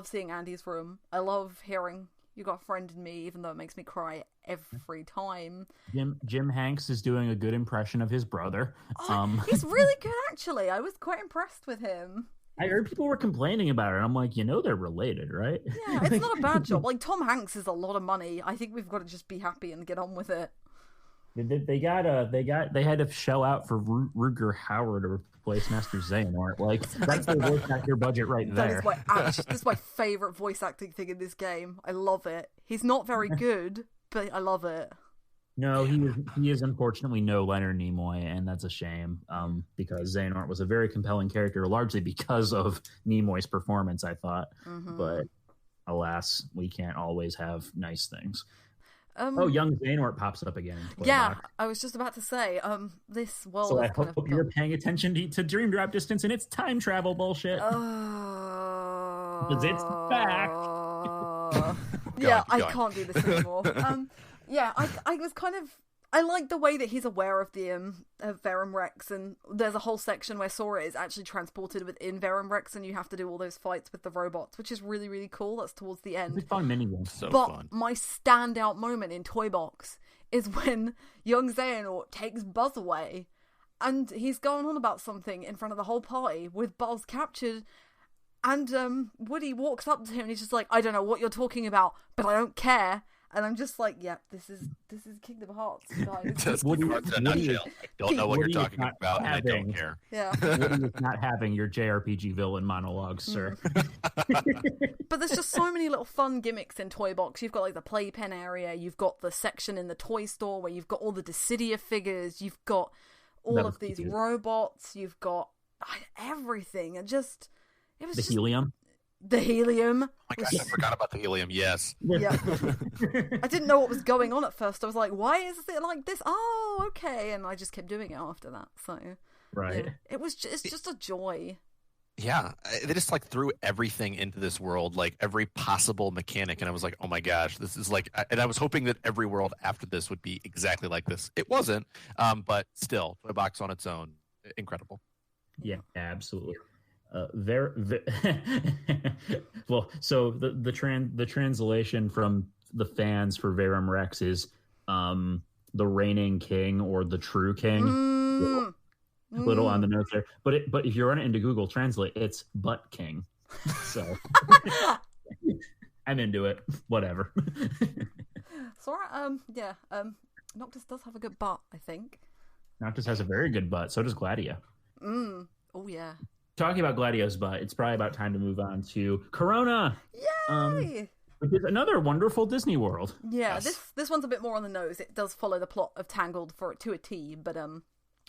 seeing Andy's room. I love hearing "You Got a Friend in Me," even though it makes me cry every time. Jim Hanks is doing a good impression of his brother. He's really good, actually. I was quite impressed with him. I heard people were complaining about it. And I'm like, they're related, right? Yeah, it's not a bad job. Like, Tom Hanks is a lot of money. I think we've got to just be happy and get on with it. They had to shell out for Rutger Hauer to replace Master Xehanort. Like, that's the voice actor budget right there. This is my favorite voice acting thing in this game. I love it. He's not very good, but I love it. No, he is unfortunately no Leonard Nimoy, and that's a shame. Because Xehanort was a very compelling character, largely because of Nimoy's performance, I thought. Mm-hmm. But alas, we can't always have nice things. Young Xehanort pops up again. Yeah, I was just about to say, this world. So I hope you're paying attention to Dream Drop Distance and its time travel bullshit. Because it's back. Yeah, I can't do this anymore. Yeah, I was kind of. I like the way that he's aware of the of Verum Rex, and there's a whole section where Sora is actually transported within Verum Rex, and you have to do all those fights with the robots, which is really, really cool. That's towards the end. It's a fun minigame. Fun. My standout moment in Toy Box is when young Xehanort takes Buzz away, and he's going on about something in front of the whole party with Buzz captured, and Woody walks up to him and he's just like, "I don't know what you're talking about, but I don't care." And I'm just like, yeah, this is Kingdom Hearts, guys. Just Kingdom Hearts in a nutshell. I don't know what you're talking about, and I don't care. Yeah. Woody is not having your JRPG villain monologues, sir. But there's just so many little fun gimmicks in Toy Box. You've got like the playpen area, you've got the section in the toy store where you've got all the Dissidia figures, you've got all of these robots, you've got everything, and just it was the helium. The helium. Oh my gosh, I forgot about the helium. Yes. Yeah. I didn't know what was going on at first. I was like, why is it like this? Oh, okay. And I just kept doing it after that. So, right. Yeah. It's just a joy. Yeah. They just like threw everything into this world, like every possible mechanic. And I was like, oh my gosh, this is like, and I was hoping that every world after this would be exactly like this. It wasn't. But still, Toy Box on its own. Incredible. Yeah, absolutely. Well, so the translation from the fans for Verum Rex is the reigning king or the true king. Little on the notes there, but if you run it into Google Translate, it's butt king. So I'm into it. Whatever. Sora, Noctis does have a good butt, I think. Noctis has a very good butt. So does Gladio. Oh yeah. Talking about Gladio's butt, it's probably about time to move on to Corona. Yay! Which is another wonderful Disney World. Yeah, Yes. this one's a bit more on the nose. It does follow the plot of Tangled to a T, but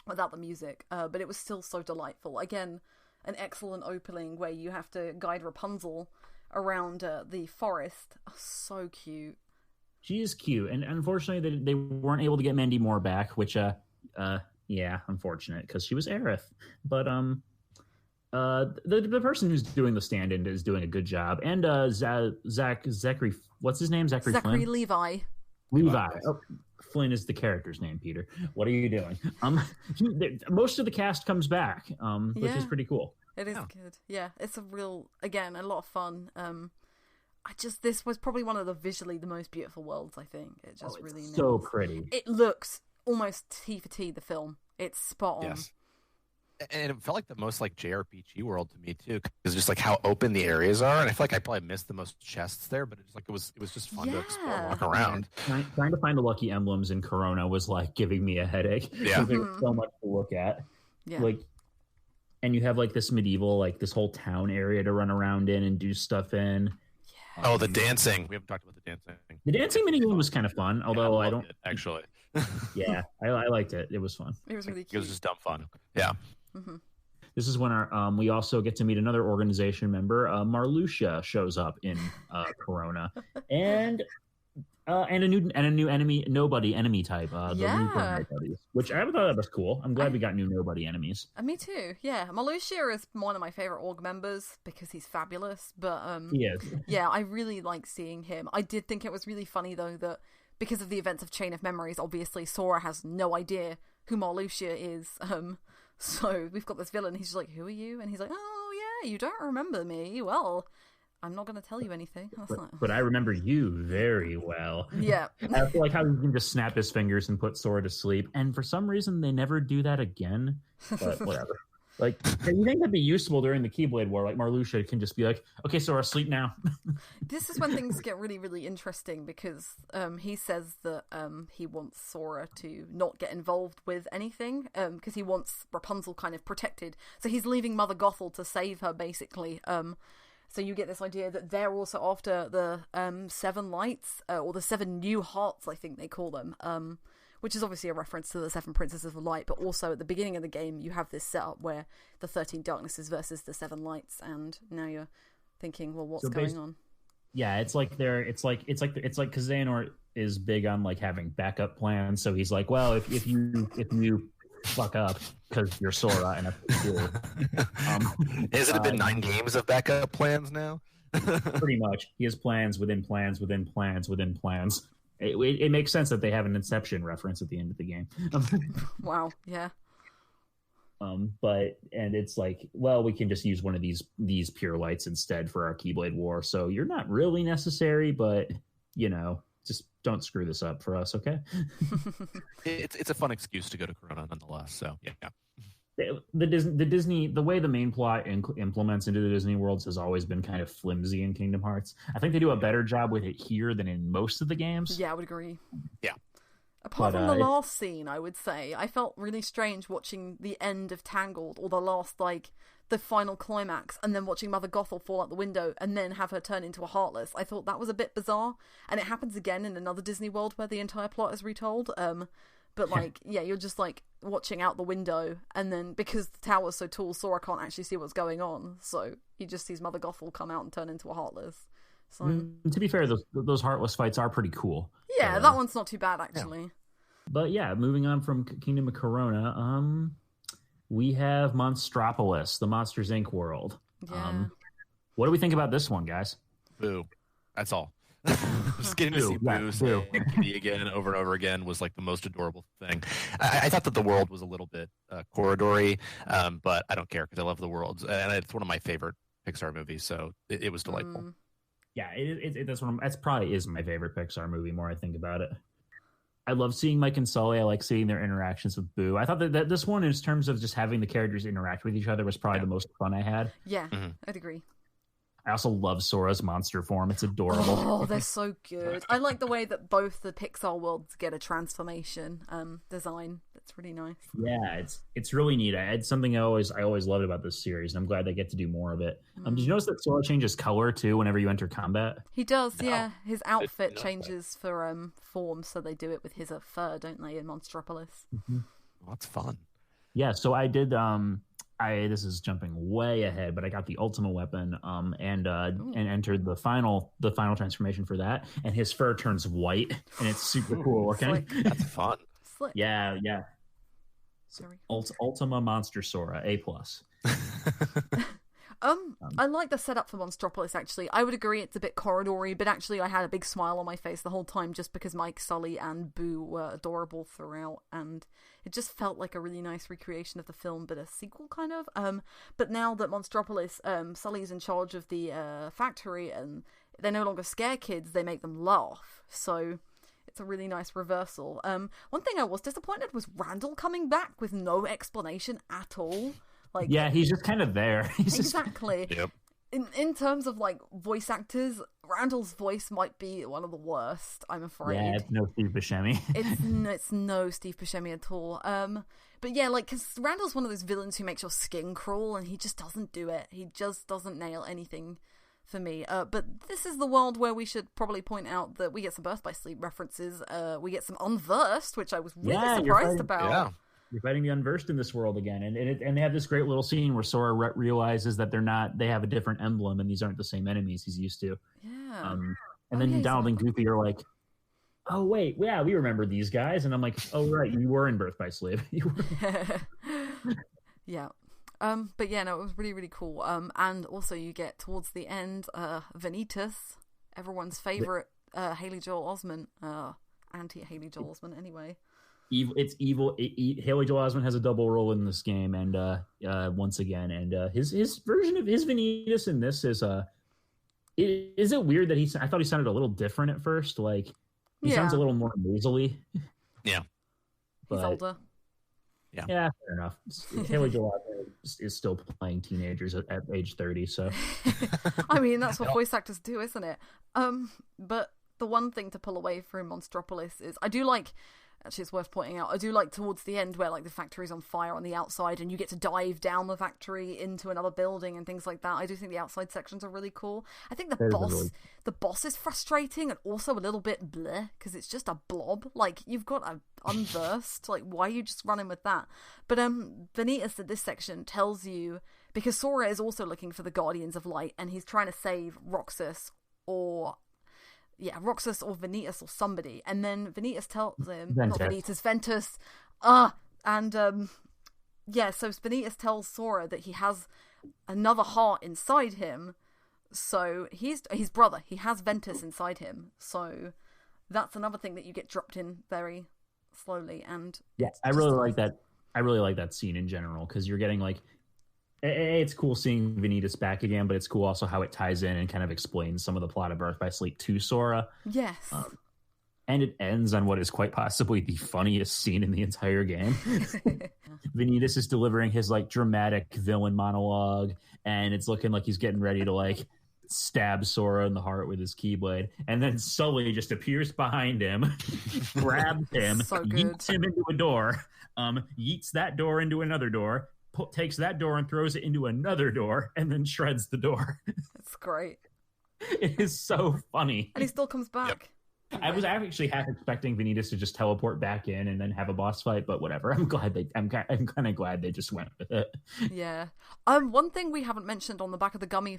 without the music. But it was still so delightful. Again, an excellent opening where you have to guide Rapunzel around the forest. Oh, so cute. She is cute, and unfortunately, they weren't able to get Mandy Moore back, which yeah, unfortunate because she was Aerith. But the person who's doing the stand-in is doing a good job, and Zachary, what's his name? Zachary Flynn? Levi. Oh, Flynn is the character's name. Peter, what are you doing? Most of the cast comes back, which is pretty cool. It is good. Yeah, it's a lot of fun. This was probably one of the visually the most beautiful worlds. I think it just really so pretty. It looks almost T for T the film. It's spot on. Yes. And it felt like the most like JRPG world to me too, because just like how open the areas are, and I feel like I probably missed the most chests there, but it was just fun to explore, walk around. Trying to find the lucky emblems in Corona was like giving me a headache. Yeah, there's so much to look at. Yeah, like, and you have like this medieval, like this whole town area to run around in and do stuff in. Yeah. Oh, the dancing! We haven't talked about the dancing. The dancing minigame was kind of fun, although I don't actually. Yeah, I liked it. It was fun. It was really cute. It was just dumb fun. Yeah. Mm-hmm. This is when we also get to meet another organization member. Marluxia shows up in Corona, and a new enemy, nobody enemy type. The Reaper buddies, which I thought that was cool. I'm glad we got new nobody enemies. Me too. Yeah, Marluxia is one of my favorite org members because he's fabulous. But he is. Yeah, I really like seeing him. I did think it was really funny though that because of the events of Chain of Memories, obviously Sora has no idea who Marluxia is. So we've got this villain. He's just like, "Who are you?" And he's like, "Oh yeah, you don't remember me. Well, I'm not going to tell you anything." But I remember you very well. Yeah. I feel like how you can just snap his fingers and put Sora to sleep, and for some reason they never do that again. But whatever. Like, you think that'd be useful during the Keyblade War? Like Marluxia can just be like, "Okay, Sora, sleep now." This is when things get really, really interesting because he says that he wants Sora to not get involved with anything because he wants Rapunzel kind of protected. So he's leaving Mother Gothel to save her, basically. So you get this idea that they're also after the 7 lights or the 7 new hearts, I think they call them. Which is obviously a reference to the 7 Princesses of Light, but also at the beginning of the game you have this setup where the 13 Darknesses versus the 7 Lights, and now you're thinking, well, what's going on? Yeah, it's like because Xehanort is big on like having backup plans, so he's like, well, if you fuck up because you're Sora and that's cool. Hasn't it been 9 games of backup plans now? Pretty much, he has plans within plans within plans within plans. It makes sense that they have an Inception reference at the end of the game. Wow, yeah. But it's like, well, we can just use one of these pure lights instead for our Keyblade War. So you're not really necessary, but just don't screw this up for us, okay? It's a fun excuse to go to Corona nonetheless. So yeah. The way the main plot implements into the Disney worlds has always been kind of flimsy in Kingdom Hearts. I think they do a better job with it here than in most of the games. Yeah, I would agree. Yeah. Apart from the last scene, I would say, I felt really strange watching the end of Tangled, or the last, the final climax, and then watching Mother Gothel fall out the window, and then have her turn into a Heartless. I thought that was a bit bizarre, and it happens again in another Disney world where the entire plot is retold. But like, yeah, you're just like watching out the window, and then because the tower's so tall, Sora can't actually see what's going on. So he just sees Mother Gothel come out and turn into a Heartless. So to be fair, those Heartless fights are pretty cool. Yeah, but, that one's not too bad actually. Yeah. But yeah, moving on from Kingdom of Corona, we have Monstropolis, the Monsters Inc. world. Yeah. What do we think about this one, guys? Boo. That's all. Just getting to see Boo say Kitty again over and over again was like the most adorable thing. I thought that the world was a little bit corridory, but I don't care because I love the world, and it's one of my favorite Pixar movies, so it was delightful. Yeah, that's probably is my favorite Pixar movie. More I think about it, I love seeing Mike and Sully. I like seeing their interactions with Boo. I thought that this one, in terms of just having the characters interact with each other, was probably the most fun I had. Yeah, I'd agree. I also love Sora's monster form. It's adorable. Oh, they're so good. I like the way that both the Pixar worlds get a transformation design. That's really nice. Yeah, it's really neat. It's something I always loved about this series, and I'm glad they get to do more of it. Did you notice that Sora changes color too whenever you enter combat? He does, yeah. His outfit changes for form, so they do it with his fur, don't they, in Monstropolis? Well, that's fun. Yeah, so I did. This is jumping way ahead, but I got the Ultima weapon, and entered the final transformation for that, and his fur turns white, and it's super cool looking. That's fun. Slick. Yeah. Sorry. Ultima Monster Sora, A+. I like the setup for Monstropolis, actually. I would agree it's a bit corridory, but actually I had a big smile on my face the whole time just because Mike, Sully, and Boo were adorable throughout, and it just felt like a really nice recreation of the film, but a sequel, kind of. But now that Monstropolis, Sully's in charge of the factory, and they no longer scare kids, they make them laugh. So it's a really nice reversal. One thing I was disappointed was Randall coming back with no explanation at all. Like, yeah, he's just kind of there. Exactly. Yep. In terms of like voice actors, Randall's voice might be one of the worst, I'm afraid. Yeah, it's no Steve Buscemi. It's no Steve Buscemi at all. But yeah, like, because Randall's one of those villains who makes your skin crawl, and he just doesn't do it. He just doesn't nail anything for me. But this is the world where we should probably point out that we get some Birth by Sleep references. We get some Unversed, which I was really surprised about. Yeah. You're fighting the Unversed in this world again, and they have this great little scene where Sora realizes that they have a different emblem, and these aren't the same enemies he's used to. Yeah. And then Donald and Goofy are like, "Oh wait, yeah, we remember these guys," and I'm like, "Oh right, you were in Birth by Sleep." Yeah. But yeah, no, it was really, really cool. And also you get towards the end, Vanitas, everyone's favorite Haley Joel Osment, anti Haley Joel Osment anyway. It's evil. Haley Joel Osment has a double role in this game, and once again, and his version of his Vanitas in this is is it weird that I thought he sounded a little different at first, like he sounds a little more nasally. Yeah, he's older. Yeah, fair enough. Haley Joel Osment is still playing teenagers at age 30, so I mean that's what voice actors do, isn't it? But the one thing to pull away from Monstropolis is I do like. Actually, it's worth pointing out, I do like towards the end where like the factory's on fire on the outside and you get to dive down the factory into another building and things like that. I do think the outside sections are really cool. I think the boss is frustrating and also a little bit bleh because it's just a blob. Like, you've got a Unversed. Like, why are you just running with that? But Vanitas at this section tells you, because Sora is also looking for the Guardians of Light and he's trying to save Roxas or Vanitas or somebody, and then Vanitas tells him, Ventus, so Vanitas tells Sora that he has another heart inside him, so he's his brother, he has Ventus inside him, so that's another thing that you get dropped in very slowly, and I really like that scene in general, because you're getting like, it's cool seeing Vanitas back again, but it's cool also how it ties in and kind of explains some of the plot of Birth by Sleep to Sora. Yes. And it ends on what is quite possibly the funniest scene in the entire game. Vanitas is delivering his like dramatic villain monologue, and it's looking like he's getting ready to like stab Sora in the heart with his Keyblade, and then Sully just appears behind him, grabs him, yeets him into a door, yeets that door into another door, takes that door and throws it into another door, and then shreds the door. That's great. It is so funny. And he still comes back. Yep. I was actually half expecting Vanitas to just teleport back in and then have a boss fight, but whatever. I'm kind of glad they just went with it. Yeah. One thing we haven't mentioned on the back of the gummy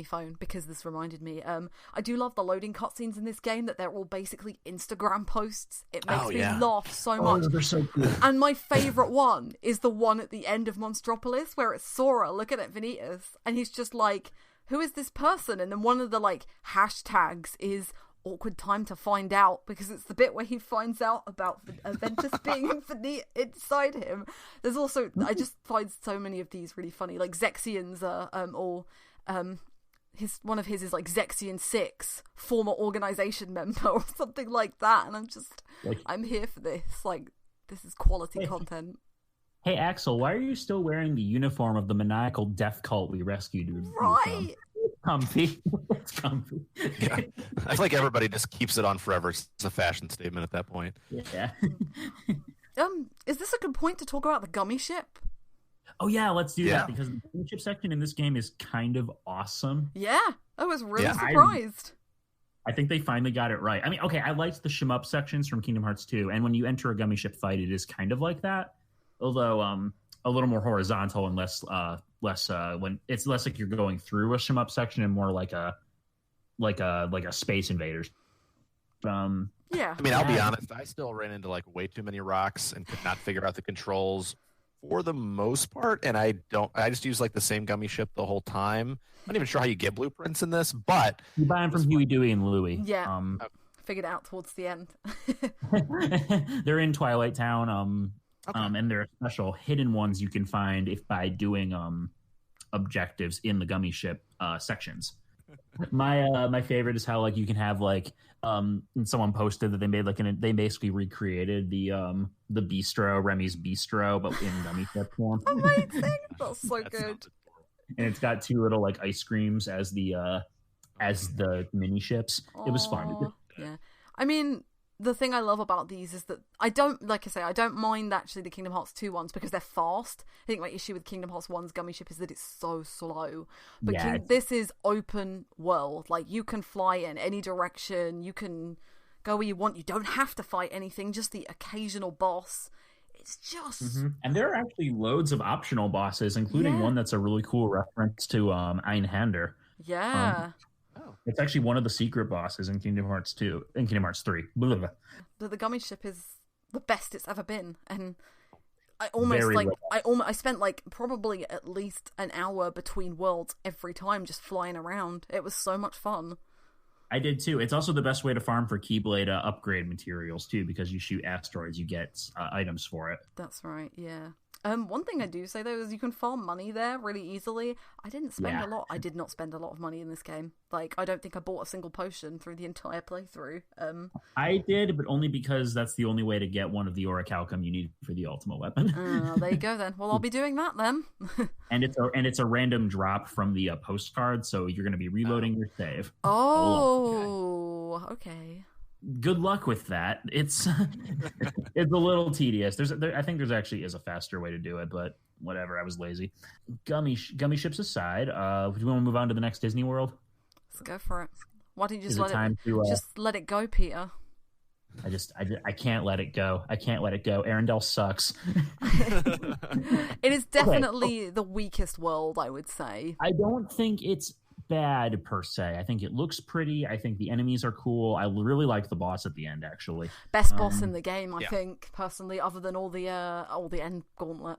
phone, because this reminded me, I do love the loading cutscenes in this game, that they're all basically Instagram posts. It makes me laugh so much. They're so cool. And my favourite one is the one at the end of Monstropolis where it's Sora looking at Vanitas and he's just like, who is this person? And then one of the like hashtags is awkward time to find out, because it's the bit where he finds out about Ventus being inside him. There's also, I just find so many of these really funny, like Zexian's one of his is like Zexian 6, former organization member or something like that, and I'm just like, I'm here for this. Like, this is quality content. Hey Axel, why are you still wearing the uniform of the maniacal death cult we rescued you right from? Comfy. It's comfy. Yeah. I feel like everybody just keeps it on forever. It's a fashion statement at that point. Yeah. Is this a good point to talk about the gummy ship? Oh yeah, let's do that, because the gummy ship section in this game is kind of awesome. Yeah, I was really surprised. I think they finally got it right. I mean, okay, I liked the shmup sections from Kingdom Hearts 2, and when you enter a gummy ship fight, it is kind of like that, although a little more horizontal and less when it's less like you're going through a shmup section and more like a Space Invaders. Yeah. I mean, I'll be honest, I still ran into like way too many rocks and could not figure out the controls for the most part, and I just use like the same gummy ship the whole time. I'm not even sure how you get blueprints in this, but you buy them from Huey, Dewey, and Louie. Yeah, figured it out towards the end. They're in Twilight Town, and there are special hidden ones you can find by doing objectives in the gummy ship sections. My favorite is how like you can have like and someone posted that they made like they basically recreated the bistro, Remy's bistro, but in gummy ship form. Amazing! That's so good. And it's got two little like ice creams as the mini ships. It was fun. Yeah, I mean, the thing I love about these is that I don't mind actually the Kingdom Hearts 2 ones because they're fast. I think my issue with Kingdom Hearts 1's gummy ship is that it's so slow. But this is open world. Like, you can fly in any direction. You can go where you want. You don't have to fight anything, just the occasional boss. It's just... Mm-hmm. And there are actually loads of optional bosses, including one that's a really cool reference to Einhander. Yeah. It's actually one of the secret bosses in Kingdom Hearts 2, in Kingdom Hearts 3. Blah, blah, blah. The gummy ship is the best it's ever been, and I spent like probably at least an hour between worlds every time just flying around. It was so much fun. I did too. It's also the best way to farm for Keyblade upgrade materials too, because you shoot asteroids, you get items for it. That's right, yeah. One thing I do say though is you can farm money there really easily. I didn't spend a lot. I did not spend a lot of money in this game. Like, I don't think I bought a single potion through the entire playthrough. I did, but only because that's the only way to get one of the orichalcum you need for the ultimate weapon. There you go then. Well, I'll be doing that then. and it's a random drop from the postcard, so you're going to be reloading your save. Oh, okay. Good luck with that. It's it's a little tedious. I think there's actually is a faster way to do it, but whatever. I was lazy. Gummy ships aside, do you want to move on to the next Disney World? Let's go for it. Why don't you just let it go, Peter? I can't let it go. I can't let it go. Arendelle sucks. It is definitely the weakest world, I would say. I don't think it's bad per se. I think it looks pretty. I think the enemies are cool. I really like the boss at the end, actually. Best boss in the game, I think, personally, other than all the end gauntlet.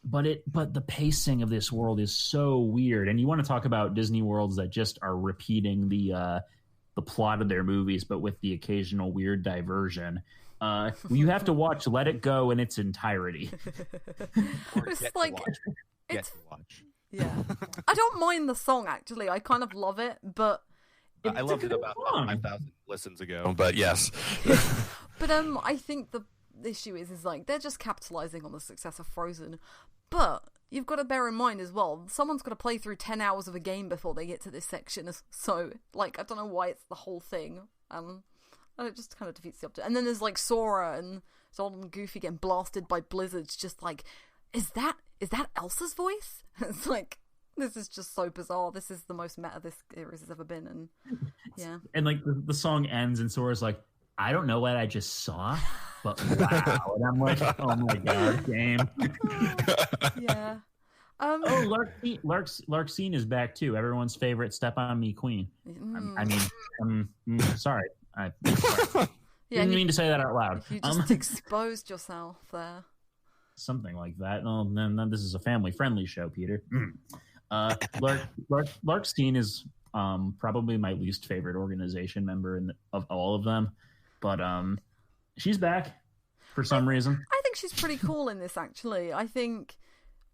But the pacing of this world is so weird. And you want to talk about Disney worlds that just are repeating the plot of their movies, but with the occasional weird diversion. You have to watch Let It Go in its entirety. It's watch. Yeah, I don't mind the song actually. I kind of love it, but I loved it about 5,000 listens ago. But yes, but I think the issue is like they're just capitalizing on the success of Frozen. But you've got to bear in mind as well, someone's got to play through 10 hours of a game before they get to this section. So like, I don't know why it's the whole thing. And it just kind of defeats the object. And then there's like Sora and Donald and Goofy getting blasted by blizzards. Just like, is that Elsa's voice? It's like, this is just so bizarre. This is the most meta this series has ever been. And Yeah. And like the song ends, and Sora's like, I don't know what I just saw, but wow. And I'm like, oh my god, game. Yeah. Larkseen is back too. Everyone's favorite "Step on Me" queen. Sorry. Didn't mean to say that out loud. You just exposed yourself there. Something like that. Oh, then this is a family-friendly show, Peter. Larkseen is probably my least favorite organization member of all of them, but she's back for some reason. I think she's pretty cool in this, actually. I think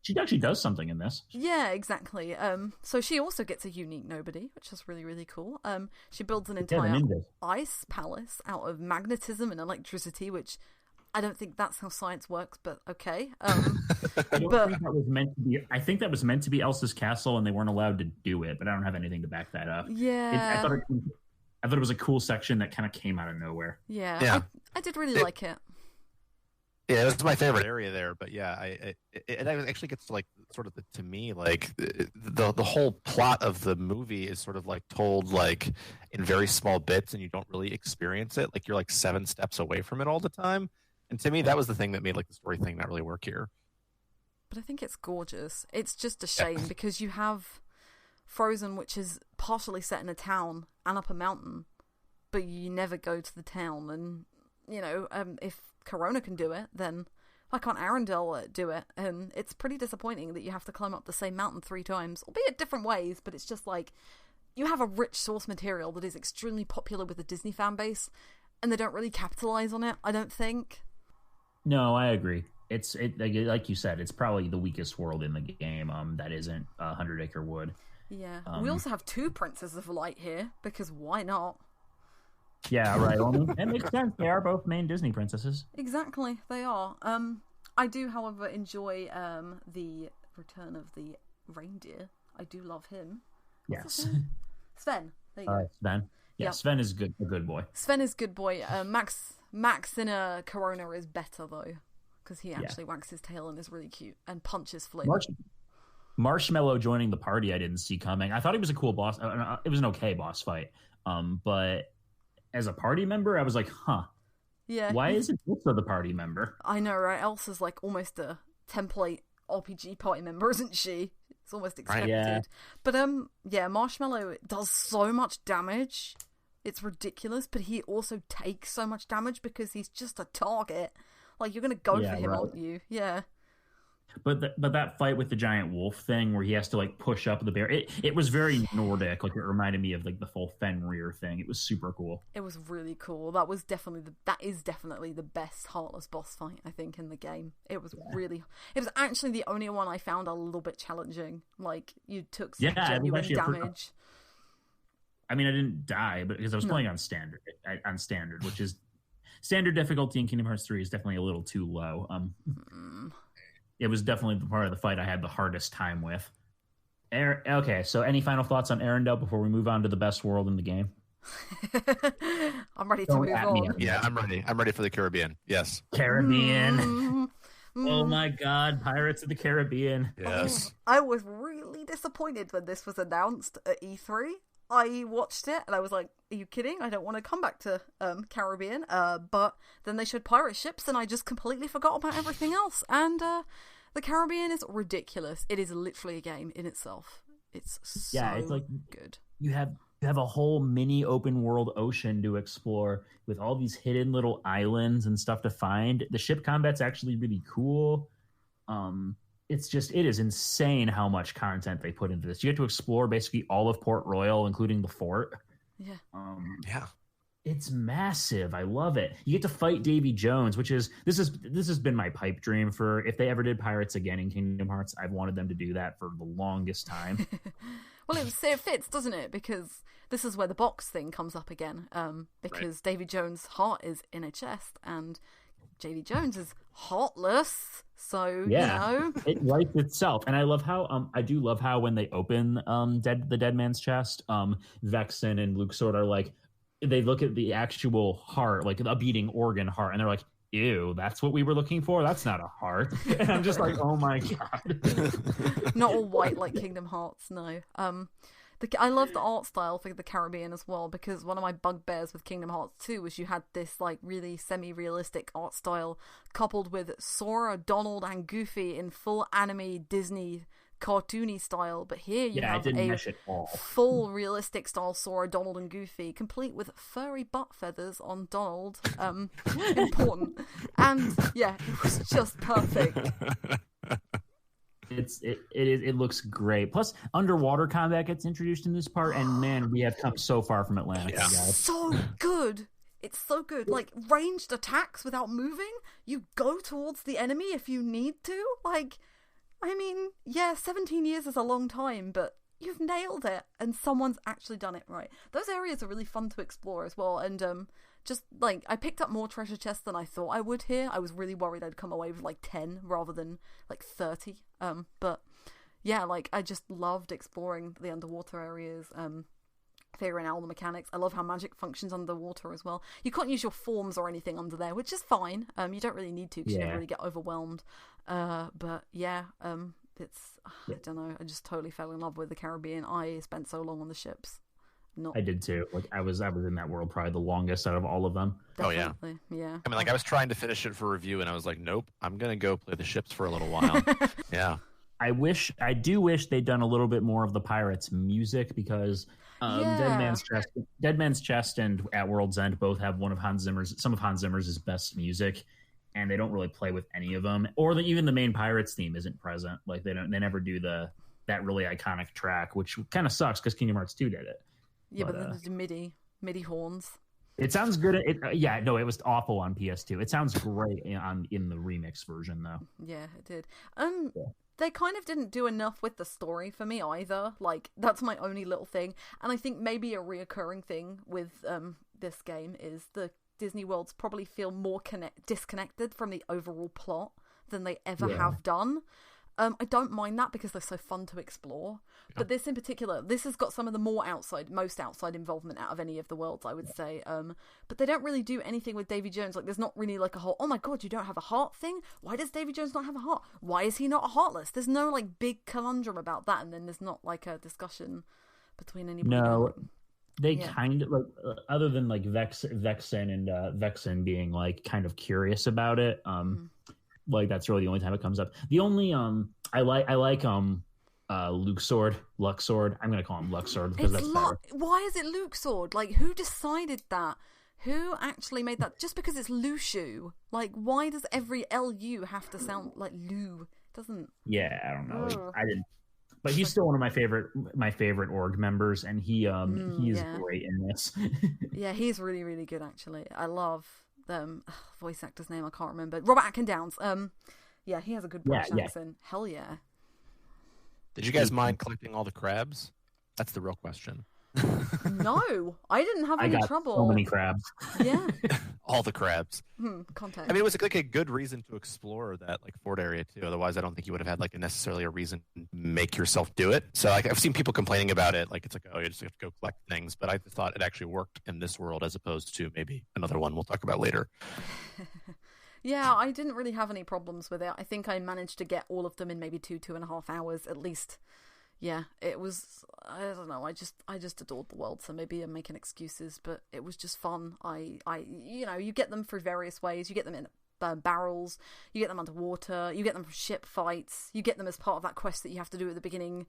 she actually does something in this. Yeah, exactly. So she also gets a unique nobody, which is really, really cool. She builds an entire ice palace out of magnetism and electricity, which I don't think that's how science works, but okay. I think that was meant to be. I think that was meant to be Elsa's castle, and they weren't allowed to do it. But I don't have anything to back that up. Yeah, I thought it was a cool section that kind of came out of nowhere. Yeah. I did really like it. Yeah, it was my favorite area there, but yeah, it actually gets to like sort of to me like the whole plot of the movie is sort of like told like in very small bits, and you don't really experience it. Like you're like 7 steps away from it all the time, and to me that was the thing that made like the story thing not really work here. But I think it's gorgeous. It's just a shame because you have Frozen, which is partially set in a town and up a mountain, but you never go to the town. And if Corona can do it, then why can't Arendelle do it? And it's pretty disappointing that you have to climb up the same mountain 3 times, albeit different ways, but it's just like you have a rich source material that is extremely popular with the Disney fan base, and they don't really capitalize on it, I don't think. No, I agree. It's like you said, it's probably the weakest world in the game that isn't 100 Acre Wood. Yeah. We also have 2 Princesses of Light here, because why not? Yeah, right. Well, that makes sense. They are both main Disney princesses. Exactly, they are. I do, however, enjoy the return of the reindeer. I do love him. Yes. Sven. There you go. Sven. Yeah, yep. Sven is a good boy. Sven is good boy. Max in a Corona is better though, because he actually wags his tail and is really cute and punches Flynn. Marshmallow joining the party I didn't see coming. I thought he was a cool boss. It was an okay boss fight. But as a party member, I was like, huh. Yeah. Why isn't Elsa the party member? I know, right? Elsa's like almost a template RPG party member, isn't she? It's almost expected. Yeah. But Marshmallow does so much damage. It's ridiculous, but he also takes so much damage because he's just a target. Like, you're going to go for him, aren't you? Yeah. But that fight with the giant wolf thing where he has to like push up the bear, it was very Nordic. Like it reminded me of like the full Fenrir thing. It was super cool. It was really cool. That is definitely the best Heartless boss fight I think in the game. It was actually the only one I found a little bit challenging. Like you took some genuine damage. I mean, I didn't die, but because I was playing on standard, which is standard difficulty in Kingdom Hearts 3 is definitely a little too low. It was definitely the part of the fight I had the hardest time with. Okay, so any final thoughts on Arendelle before we move on to the best world in the game? I'm ready to move on. Yeah, I'm ready. I'm ready for the Caribbean. Yes. Caribbean. Oh my God, Pirates of the Caribbean. Yes. I was really disappointed when this was announced at E3. I watched it and I was like, are you kidding? I don't want to come back to Caribbean. But then they showed pirate ships and I just completely forgot about everything else. And the Caribbean is ridiculous. It is literally a game in itself. It's so it's like good. You have a whole mini open world ocean to explore with all these hidden little islands and stuff to find. The ship combat's actually really cool. It is insane how much content they put into this. You get to explore basically all of Port Royal, including the fort. Yeah. It's massive. I love it. You get to fight Davy Jones, which is this has been my pipe dream for if they ever did pirates again in Kingdom Hearts. I've wanted them to do that for the longest time. Well, it fits, doesn't it? Because this is where the box thing comes up again. Because Davy Jones' heart is in a chest, and Davy Jones is heartless. So it writes itself, and I love how I do love how when they open the dead man's chest, Vexen and Luke Sword are like, they look at the actual heart, like a beating organ heart, and they're like, ew, that's what we were looking for? That's not a heart. And I'm just like, oh my God. Not all white like Kingdom Hearts, no. I love the art style for the Caribbean as well, because one of my bugbears with Kingdom Hearts 2 was you had this like really semi-realistic art style coupled with Sora, Donald, and Goofy in full anime Disney cartoony style, but here you have a full realistic style Sora, Donald, and Goofy, complete with furry butt feathers on Donald. Important. And yeah, it was just perfect. It looks great. Plus, underwater combat gets introduced in this part, and man, we have come so far from Atlantica, guys. So good. It's so good. Like, ranged attacks without moving. You go towards the enemy if you need to. Like, I mean, yeah, 17 years is a long time, but you've nailed it, and someone's actually done it right. Those areas are really fun to explore as well, and just, like, I picked up more treasure chests than I thought I would here. I was really worried I'd come away with, like, 10 rather than, like, 30. But, yeah, like, I just loved exploring the underwater areas, figuring out all the mechanics. I love how magic functions underwater as well. You can't use your forms or anything under there, which is fine. You don't really need to, because you never really get overwhelmed. But, yeah, I don't know, I just totally fell in love with the Caribbean. I spent so long on the ships. I did too. Like I was in that world probably the longest out of all of them. Definitely. Yeah. I mean, like I was trying to finish it for review, and I was like, nope, I'm gonna go play the ships for a little while. Yeah. I do wish they'd done a little bit more of the pirates' music, because Dead Man's Chest and At World's End both have some of Hans Zimmer's best music, and they don't really play with any of them. Or even the main Pirates theme isn't present. Like they never do that really iconic track, which kind of sucks because Kingdom Hearts 2 did it. Yeah, but then there's MIDI horns. It sounds good. It was awful on PS2. It sounds great in the remix version, though. Yeah, it did. They kind of didn't do enough with the story for me either. Like, that's my only little thing. And I think maybe a reoccurring thing with this game is the Disney worlds probably feel more disconnected from the overall plot than they ever have done. I don't mind that because they're so fun to explore. Yeah. But this in particular, this has got some of the most outside involvement out of any of the worlds, I would say. But they don't really do anything with Davy Jones. Like, there's not really like a whole, oh my god, you don't have a heart thing? Why does Davy Jones not have a heart? Why is he not heartless? There's no like big conundrum about that, and then there's not like a discussion between anybody. No. They kind of like, other than like Vexen and Vexen being like kind of curious about it. Like that's really the only time it comes up. The only I like Luxord. I'm gonna call him Luxord because that's better. Why is it Luxord? Like, who decided that? Who actually made that? Just because it's Lushu? Like, why does every LU have to sound like Lu? It doesn't. Yeah, I don't know. I didn't. But he's still one of my favorite org members, and he is great in this. Yeah, he's really, really good actually. I love voice actor's name I can't remember. Robert Atkin Downs. Yeah, he has a good British accent. Hell yeah. Did you guys mind collecting all the crabs? That's the real question. No, I didn't have any trouble. So many crabs. Yeah. All the crabs. Context. I mean, it was like a good reason to explore that like fort area too. Otherwise, I don't think you would have had like necessarily a reason to make yourself do it. So like, I've seen people complaining about it. Like it's like, oh, you just have to go collect things. But I thought it actually worked in this world as opposed to maybe another one we'll talk about later. Yeah, I didn't really have any problems with it. I think I managed to get all of them in maybe 2.5 hours at least. Yeah, it was, I don't know, I just adored the world, so maybe I'm making excuses, but it was just fun. You get them through various ways. You get them in barrels, you get them underwater, you get them from ship fights, you get them as part of that quest that you have to do at the beginning.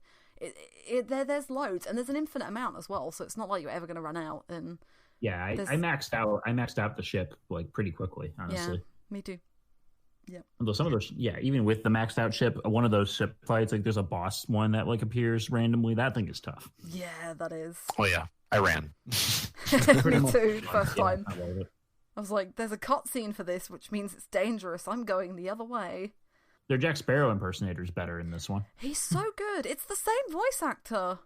There's loads, and there's an infinite amount as well, so it's not like you're ever going to run out. And yeah, I maxed out the ship like pretty quickly, honestly. Yeah, me too. Yeah. Although some of those, even with the maxed out ship, one of those ship fights, like there's a boss one that like appears randomly. That thing is tough. Yeah, that is. Oh yeah, I ran. Me too. First time. I was like, "There's a cutscene for this, which means it's dangerous. I'm going the other way." Their Jack Sparrow impersonator's better in this one. He's so good. It's the same voice actor.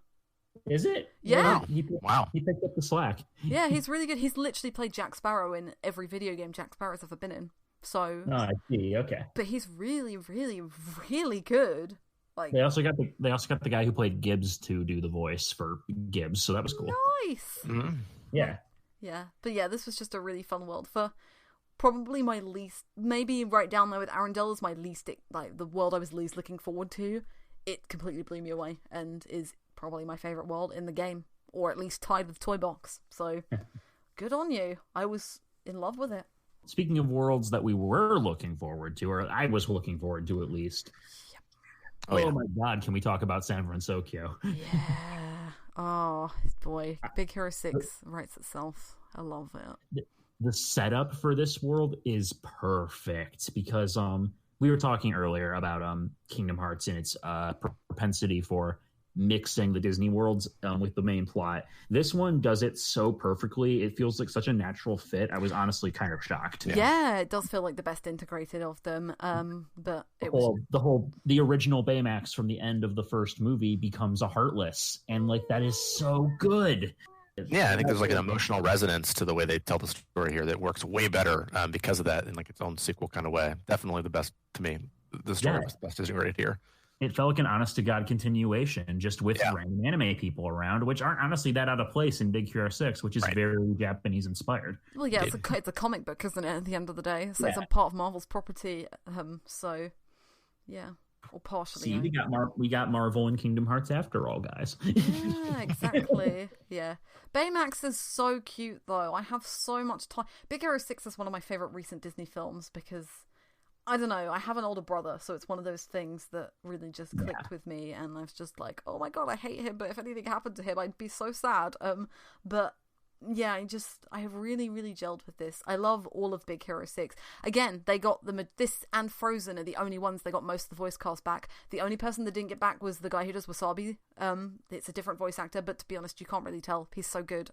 Is it? Yeah. Wow. He picked up the slack. Yeah, he's really good. He's literally played Jack Sparrow in every video game Jack Sparrow's ever been in. So, oh, I see. Okay, but he's really, really, really good. Like they also got the guy who played Gibbs to do the voice for Gibbs, so that was cool. Nice. Mm-hmm. Yeah. But yeah, this was just a really fun world for probably my least. Maybe right down there with Arendelle is my least, like the world I was least looking forward to. It completely blew me away and is probably my favorite world in the game, or at least tied with Toy Box. So good on you. I was in love with it. Speaking of worlds that we were looking forward to, or I was looking forward to at least. Yep. Oh my God, can we talk about San Francisco? Yeah. Oh boy, Big Hero 6 writes itself. I love it. The setup for this world is perfect because we were talking earlier about Kingdom Hearts and its propensity for mixing the Disney worlds with the main plot. This one does it so perfectly. It feels like such a natural fit. I was honestly kind of shocked. Yeah, it does feel like the best integrated of them. But the original Baymax from the end of the first movie becomes a Heartless, and like that is so good. Yeah, I think there's like an emotional resonance to the way they tell the story here that works way better because of that in like its own sequel kind of way. Definitely the best to me. The story was the best integrated here. It felt like an honest-to-God continuation, just with random anime people around, which aren't honestly that out of place in Big Hero 6, which is very Japanese-inspired. Well, yeah, it's a comic book, isn't it, at the end of the day? So it's a part of Marvel's property, so, yeah, or partially. See, we got Marvel and Kingdom Hearts after all, guys. Yeah, exactly, yeah. Baymax is so cute, though. I have so much time. Big Hero 6 is one of my favorite recent Disney films because... I don't know, I have an older brother, so it's one of those things that really just clicked with me, and I was just like, oh my God, I hate him, but if anything happened to him, I'd be so sad. But yeah, I have really, really gelled with this. I love all of Big Hero 6. Again, they got this and Frozen are the only ones they got most of the voice cast back. The only person that didn't get back was the guy who does Wasabi. It's a different voice actor, but to be honest, you can't really tell. He's so good.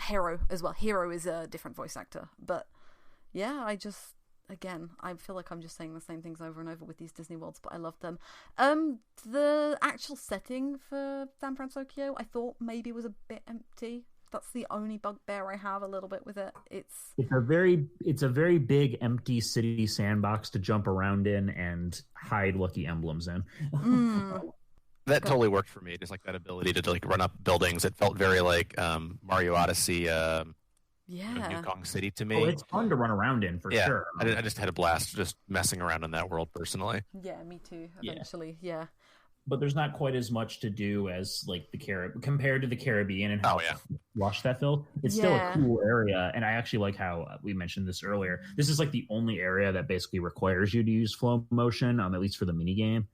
Hero as well. Hero is a different voice actor, but... Yeah, I feel like I'm just saying the same things over and over with these Disney worlds, but I love them. The actual setting for San Francisco, I thought maybe was a bit empty. That's the only bugbear I have a little bit with it. It's a very big empty city sandbox to jump around in and hide lucky emblems in. That totally worked for me. Just like that ability to like run up buildings. It felt very like Mario Odyssey. New Kong City to me. Oh, it's fun to run around in for sure. I just had a blast just messing around in that world personally. Yeah, me too. Eventually, yeah. But there's not quite as much to do as like compared to the Caribbean and how lush that felt. It's still a cool area, and I actually like how we mentioned this earlier. This is like the only area that basically requires you to use flow motion, at least for the mini game.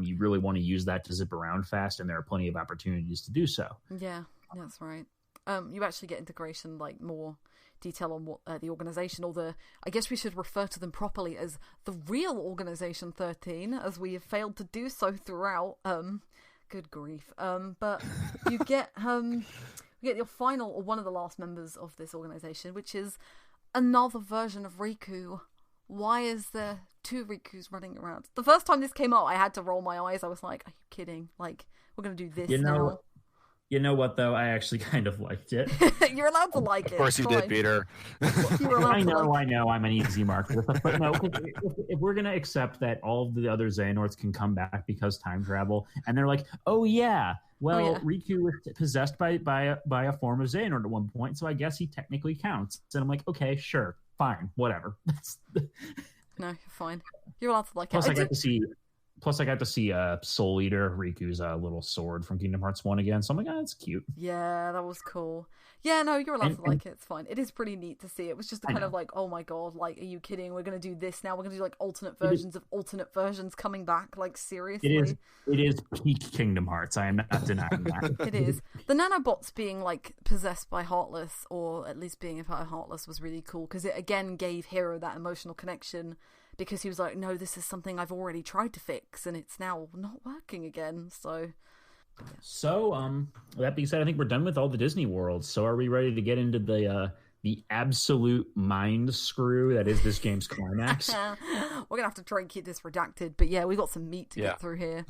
You really want to use that to zip around fast, and there are plenty of opportunities to do so. Yeah, that's right. You actually get integration, like more detail on what the organization, or I guess we should refer to them properly as the real Organization 13, as we have failed to do so throughout. Good grief. But you get your final, or one of the last members of this organization, which is another version of Riku. Why is there two Rikus running around? The first time this came out, I had to roll my eyes. I was like, are you kidding? Like, we're going to do this now? You know what, though? I actually kind of liked it. You're allowed to like it. Of course you did, Peter. I know. I'm an easy marker. But no, if we're going to accept that all of the other Xehanorts can come back because time travel, and they're like, Riku was possessed by a form of Xehanort at one point, so I guess he technically counts. And I'm like, okay, sure, fine, whatever. No, you're fine. You're allowed to like it. Plus, I got to see Soul Eater, Riku's little sword from Kingdom Hearts 1 again. So I'm like, that's cute. Yeah, that was cool. Yeah, no, you're allowed to like it. It's fine. It is pretty neat to see. It was just kind of like, oh my God, like, are you kidding? We're going to do this now. We're going to do like alternate versions of alternate versions coming back. Like, seriously. It is peak Kingdom Hearts. I am not denying that. It is. The nanobots being like possessed by Heartless, or at least being a part of Heartless, was really cool because it again gave Hero that emotional connection. Because he was like, no, this is something I've already tried to fix, and it's now not working again. So that being said, I think we're done with all the Disney worlds. So are we ready to get into the absolute mind screw that is this game's climax? We're gonna have to try and keep this redacted, but yeah, we got some meat to get through here.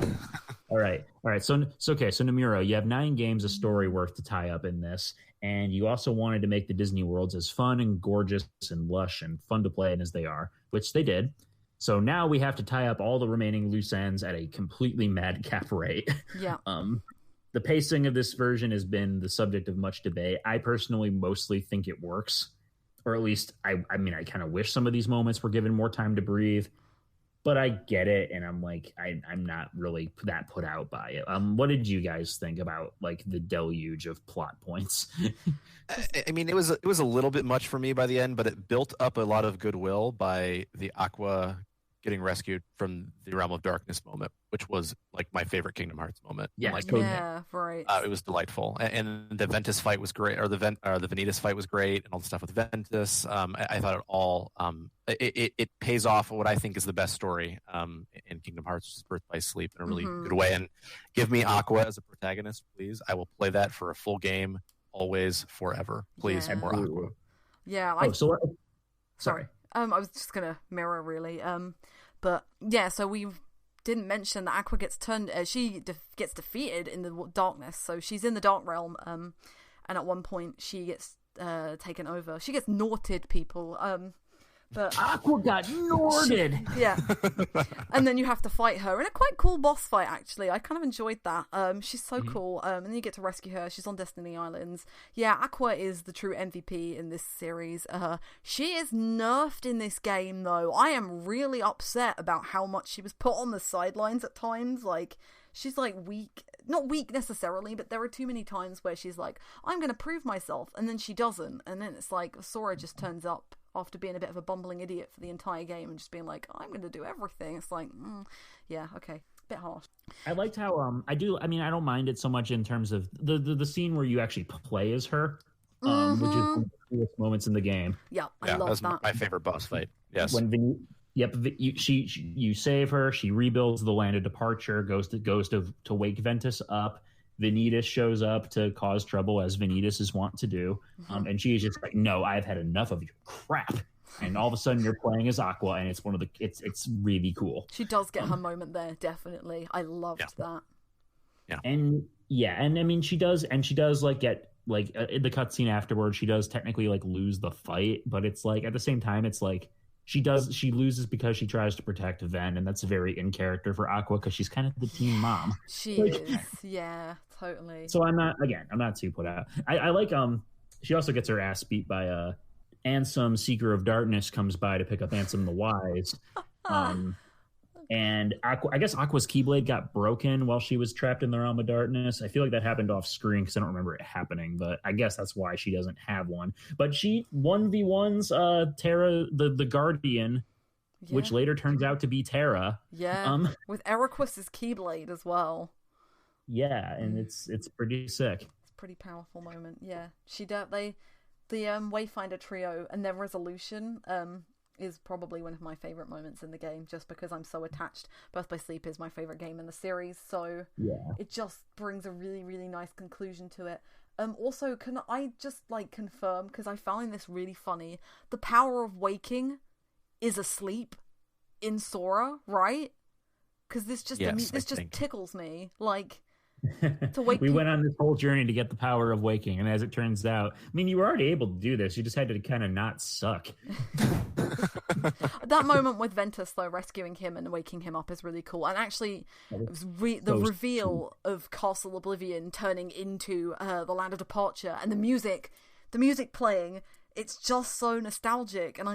All right. So Nomura, you have 9 games of story worth to tie up in this, and you also wanted to make the Disney worlds as fun and gorgeous and lush and fun to play as they are, which they did. So now we have to tie up all the remaining loose ends at a completely madcap rate. Yeah. The pacing of this version has been the subject of much debate. I personally mostly think it works, or at least I kind of wish some of these moments were given more time to breathe. but I get it, and I'm like, I'm not really that put out by it. What did you guys think about like the deluge of plot points? I mean, it was a little bit much for me by the end, but it built up a lot of goodwill by the Aqua getting rescued from the realm of darkness moment, which was like my favorite Kingdom Hearts moment. Yeah, like, totally. Yeah, right. It was delightful, and the Ventus fight was great, or the Vanitas fight was great, and all the stuff with Ventus. I thought it all it pays off what I think is the best story in Kingdom Hearts, which is Birth by Sleep, in a really good way. And give me Aqua as a protagonist, please. I will play that for a full game, always, forever. Please, Yeah. more Aqua. Yeah. Sorry. I was just gonna mirror really. But yeah, so we didn't mention that Aqua gets turned. She gets defeated in the darkness. So she's in the dark realm. And at one point she gets taken over. She gets Norted, people. But Aqua got Norted. Yeah. And then you have to fight her in a quite cool boss fight, actually. I kind of enjoyed that. She's so cool. And then you get to rescue her. She's on Destiny Islands. Yeah, Aqua is the true MVP in this series. She is nerfed in this game, though. I am really upset about how much she was put on the sidelines at times. Like, she's like weak. Not weak necessarily, but there are too many times where she's like, I'm going to prove myself. And then she doesn't. And then it's like, Sora just turns up after being a bit of a bumbling idiot for the entire game and just being like, I'm going to do everything. It's like, yeah, okay, bit harsh. I liked how I don't mind it so much in terms of the scene where you actually play as her, which is one of the coolest moments in the game. Yeah, I love that. My favorite boss fight. Yes. You save her. She rebuilds the land of departure. Goes to wake Ventus up. Vanitas shows up to cause trouble, as Vanitas is wont to do, and she is just like, "No, I've had enough of your crap." And all of a sudden, you're playing as Aqua, and it's it's really cool. She does get her moment there, definitely. I loved that. Yeah, and I mean, she does like get like in the cutscene afterwards. She does technically like lose the fight, but it's like at the same time, it's like she loses because she tries to protect Ven, and that's very in character for Aqua because she's kind of the team mom. She is, yeah, totally. So I'm not too put out. I like she also gets her ass beat by Ansem, Seeker of Darkness, comes by to pick up Ansem the Wise. And I guess Aqua's Keyblade got broken while she was trapped in the realm of darkness. I feel like that happened off screen because I don't remember it happening, but I guess that's why she doesn't have one. But she 1v1s Terra, the Guardian, which later turns out to be Terra. Yeah, with Eriquis's Keyblade as well. Yeah, and it's pretty sick. It's a pretty powerful moment. Yeah, the Wayfinder trio and their resolution is probably one of my favorite moments in the game, just because I'm so attached. Birth by Sleep is my favorite game in the series, so it just brings a really, really nice conclusion to it. Also, can I just like confirm, because I found this really funny, the power of waking is asleep in Sora, right? Because this just tickles me, like. To wake we went on this whole journey to get the power of waking, and as it turns out, I mean, you were already able to do this. You just had to kind of not suck. That moment with Ventus, though, rescuing him and waking him up is really cool. And actually, it was the reveal of Castle Oblivion turning into the Land of Departure, and the music playing, it's just so nostalgic, and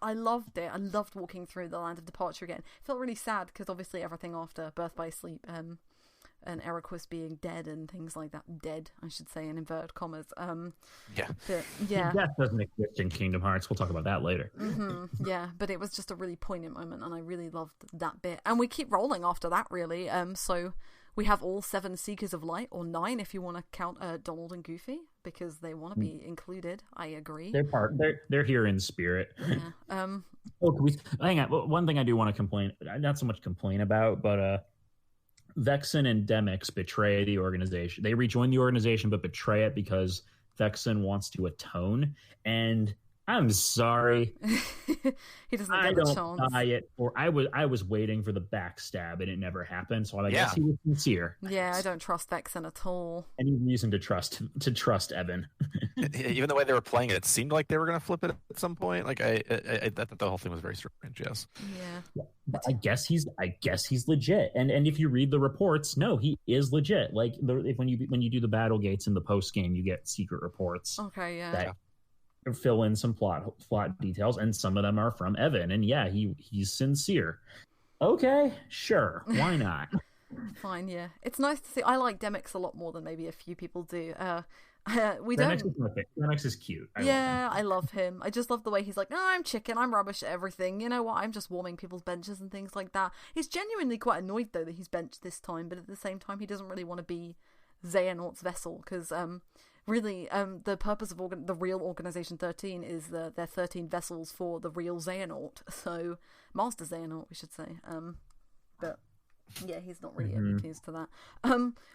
I loved it. I loved walking through the Land of Departure again. It felt really sad because obviously everything after Birth by Sleep and Eriquis being dead and things like that. Dead, I should say, in inverted commas. Death doesn't exist in Kingdom Hearts. We'll talk about that later. Yeah, but it was just a really poignant moment, and I really loved that bit. And we keep rolling after that, really. So we have all 7 Seekers of Light, or 9 if you want to count Donald and Goofy, because they want to be included. I agree. They're here in spirit. Yeah. Hang on. One thing I do want to not so much complain about, but Vexen and Demyx betray the organization. They rejoin the organization, but betray it because Vexen wants to atone. And I'm sorry. He doesn't get the chance. I don't buy it. Or I was waiting for the backstab, and it never happened. So I guess he was sincere. Yeah, I don't trust Vexen at all. Any reason to trust Evan? Even the way they were playing it seemed like they were going to flip it at some point. Like I thought the whole thing was very strange. Yes. Yeah. But I guess he's legit. And if you read the reports, no, he is legit. Like when you do the battle gates in the post game, you get secret reports. Okay. Yeah. fill in some plot details, and some of them are from Evan. And yeah, he's sincere. Okay, sure, why not? Fine, yeah. It's nice to see. I like Demix a lot more than maybe a few people do. Demix is cute. I love him. I just love the way he's like, I'm chicken, I'm rubbish at everything. You know what? I'm just warming people's benches and things like that. He's genuinely quite annoyed though that he's benched this time, but at the same time, he doesn't really want to be Xehanort's vessel because really, the purpose of the real Organization 13 is they're 13 vessels for the real Xehanort. So Master Xehanort, we should say. But yeah, he's not really pleased to that.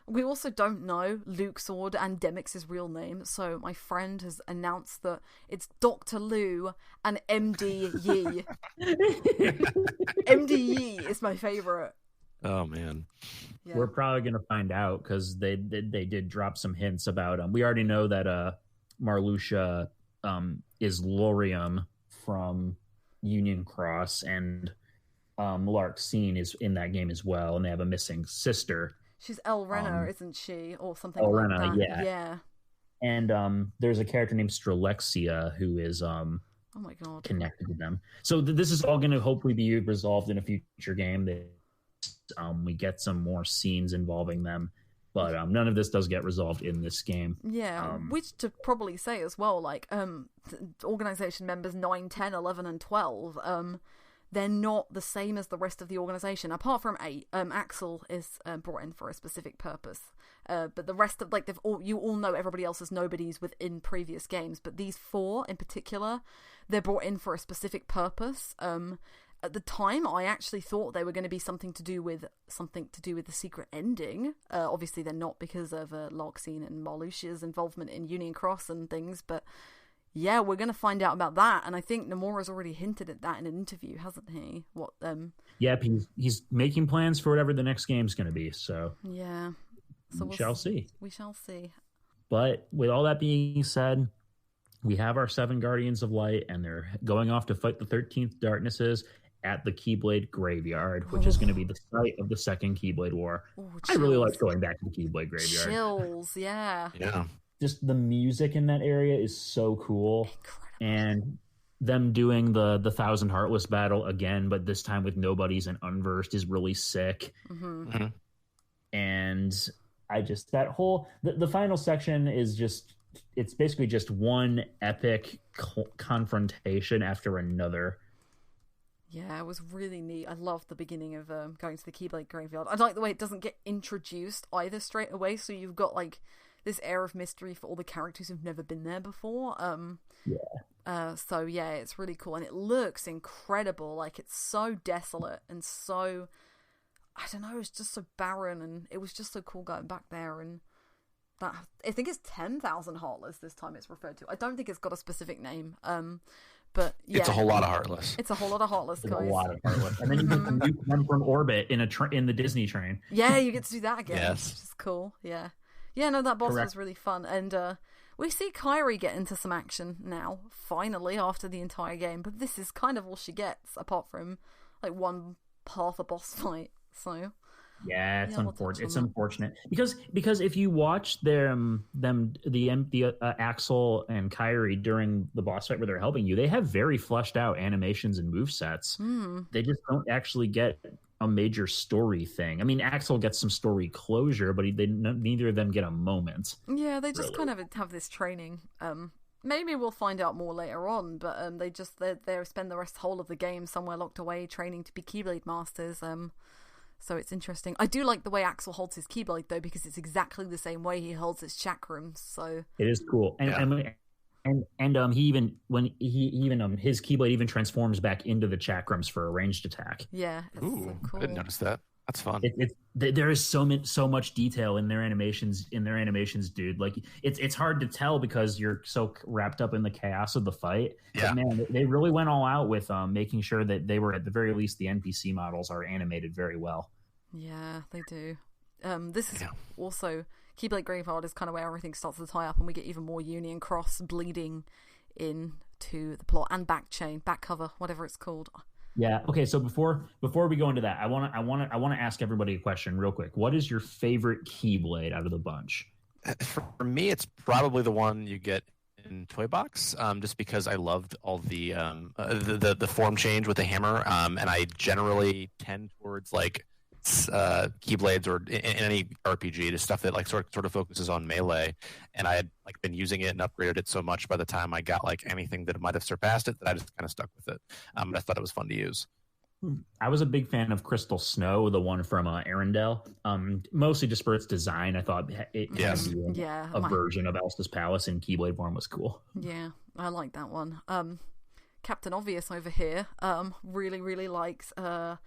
We also don't know Luke Sword and Demix's real name, so my friend has announced that it's Dr. Lu and MD Yi. MD Yi is my favorite. Oh man, yeah. We're probably gonna find out because they did drop some hints about we already know that Marluxia is Lorium from Union Cross, and Larxene is in that game as well, and they have a missing sister. She's Elrena, isn't she, or something like that? Yeah. And there's a character named Strelexia who is oh my god, connected to them. So this is all going to hopefully be resolved in a future game. We get some more scenes involving them, but none of this does get resolved in this game. Yeah, which to probably say as well, like organization members 9, 10, 11, and 12, they're not the same as the rest of the organization. Apart from 8, Axel is brought in for a specific purpose, but the rest of you all know everybody else is nobodies within previous games, but these 4 in particular, they're brought in for a specific purpose. At the time, I actually thought they were going to be something to do with the secret ending. Obviously, they're not because of Larxene and Marluxia's involvement in Union Cross and things. But yeah, we're going to find out about that. And I think Nomura's already hinted at that in an interview, hasn't he? Yep, he's making plans for whatever the next game's going to be. So yeah, so we shall see. We shall see. But with all that being said, we have our 7 Guardians of Light, and they're going off to fight the 13th Darknesses at the Keyblade Graveyard, which is going to be the site of the second Keyblade War. Ooh, I really like going back to the Keyblade Graveyard. Chills, yeah. Yeah. Just the music in that area is so cool. Incredible. And them doing the 1,000 Heartless battle again, but this time with nobodies and unversed, is really sick. Mm-hmm. Mm-hmm. And I just, that whole, the final section is just, it's basically just one epic confrontation after another. Yeah, it was really neat. I loved the beginning of going to the Keyblade Graveyard. I like the way it doesn't get introduced either straight away, so you've got like this air of mystery for all the characters who've never been there before. So yeah, it's really cool, and it looks incredible. Like, it's so desolate and so, I don't know, it's just so barren, and it was just so cool going back there. And that, I think it's 10,000 Heartless this time it's referred to. I don't think it's got a specific name. But yeah, it's a whole lot of Heartless. It's a whole lot of Heartless, guys. A lot of Heartless. And then you can nuke them from orbit in the Disney train. Yeah, you get to do that again. Yes. Which is cool. Yeah. Yeah, no, that boss was really fun. And we see Kairi get into some action now, finally, after the entire game. But this is kind of all she gets, apart from like one half a boss fight. So yeah, it's unfortunate. It's unfortunate because if you watch the Axel and Kairi during the boss fight where they're helping you, they have very fleshed out animations and movesets. They just don't actually get a major story thing. I mean, Axel gets some story closure, but neither of them get a moment. Yeah, they just kind of have this training. Maybe we'll find out more later on, but they spend the whole of the game somewhere locked away training to be Keyblade Masters. So it's interesting. I do like the way Axel holds his Keyblade though, because it's exactly the same way he holds his chakrams. So it is cool, and he even his Keyblade even transforms back into the chakrams for a ranged attack. Yeah, it's so cool. I didn't notice that. That's fun. There is so much detail in their animations. Dude. Like it's hard to tell because you're so wrapped up in the chaos of the fight. Yeah. But man, they really went all out with making sure that they were, at the very least, the NPC models are animated very well. Yeah, they do. This is also Keyblade Graveyard is kind of where everything starts to tie up, and we get even more Union Cross bleeding into the plot, and back cover, whatever it's called. Yeah. Okay. So before we go into that, I want to ask everybody a question real quick. What is your favorite Keyblade out of the bunch? For me, it's probably the one you get in Toy Box, just because I loved all the form change with the hammer, and I generally tend towards like keyblades or in any RPG to stuff that like sort of focuses on melee, and I had like been using it and upgraded it so much by the time I got like anything that might have surpassed it that I just kind of stuck with it. I thought it was fun to use. I was a big fan of Crystal Snow, the one from Arendelle. Mostly just for its design. I thought it a version of Elsa's Palace in Keyblade form was cool. Yeah, I like that one. Captain Obvious over here really, really likes... oh,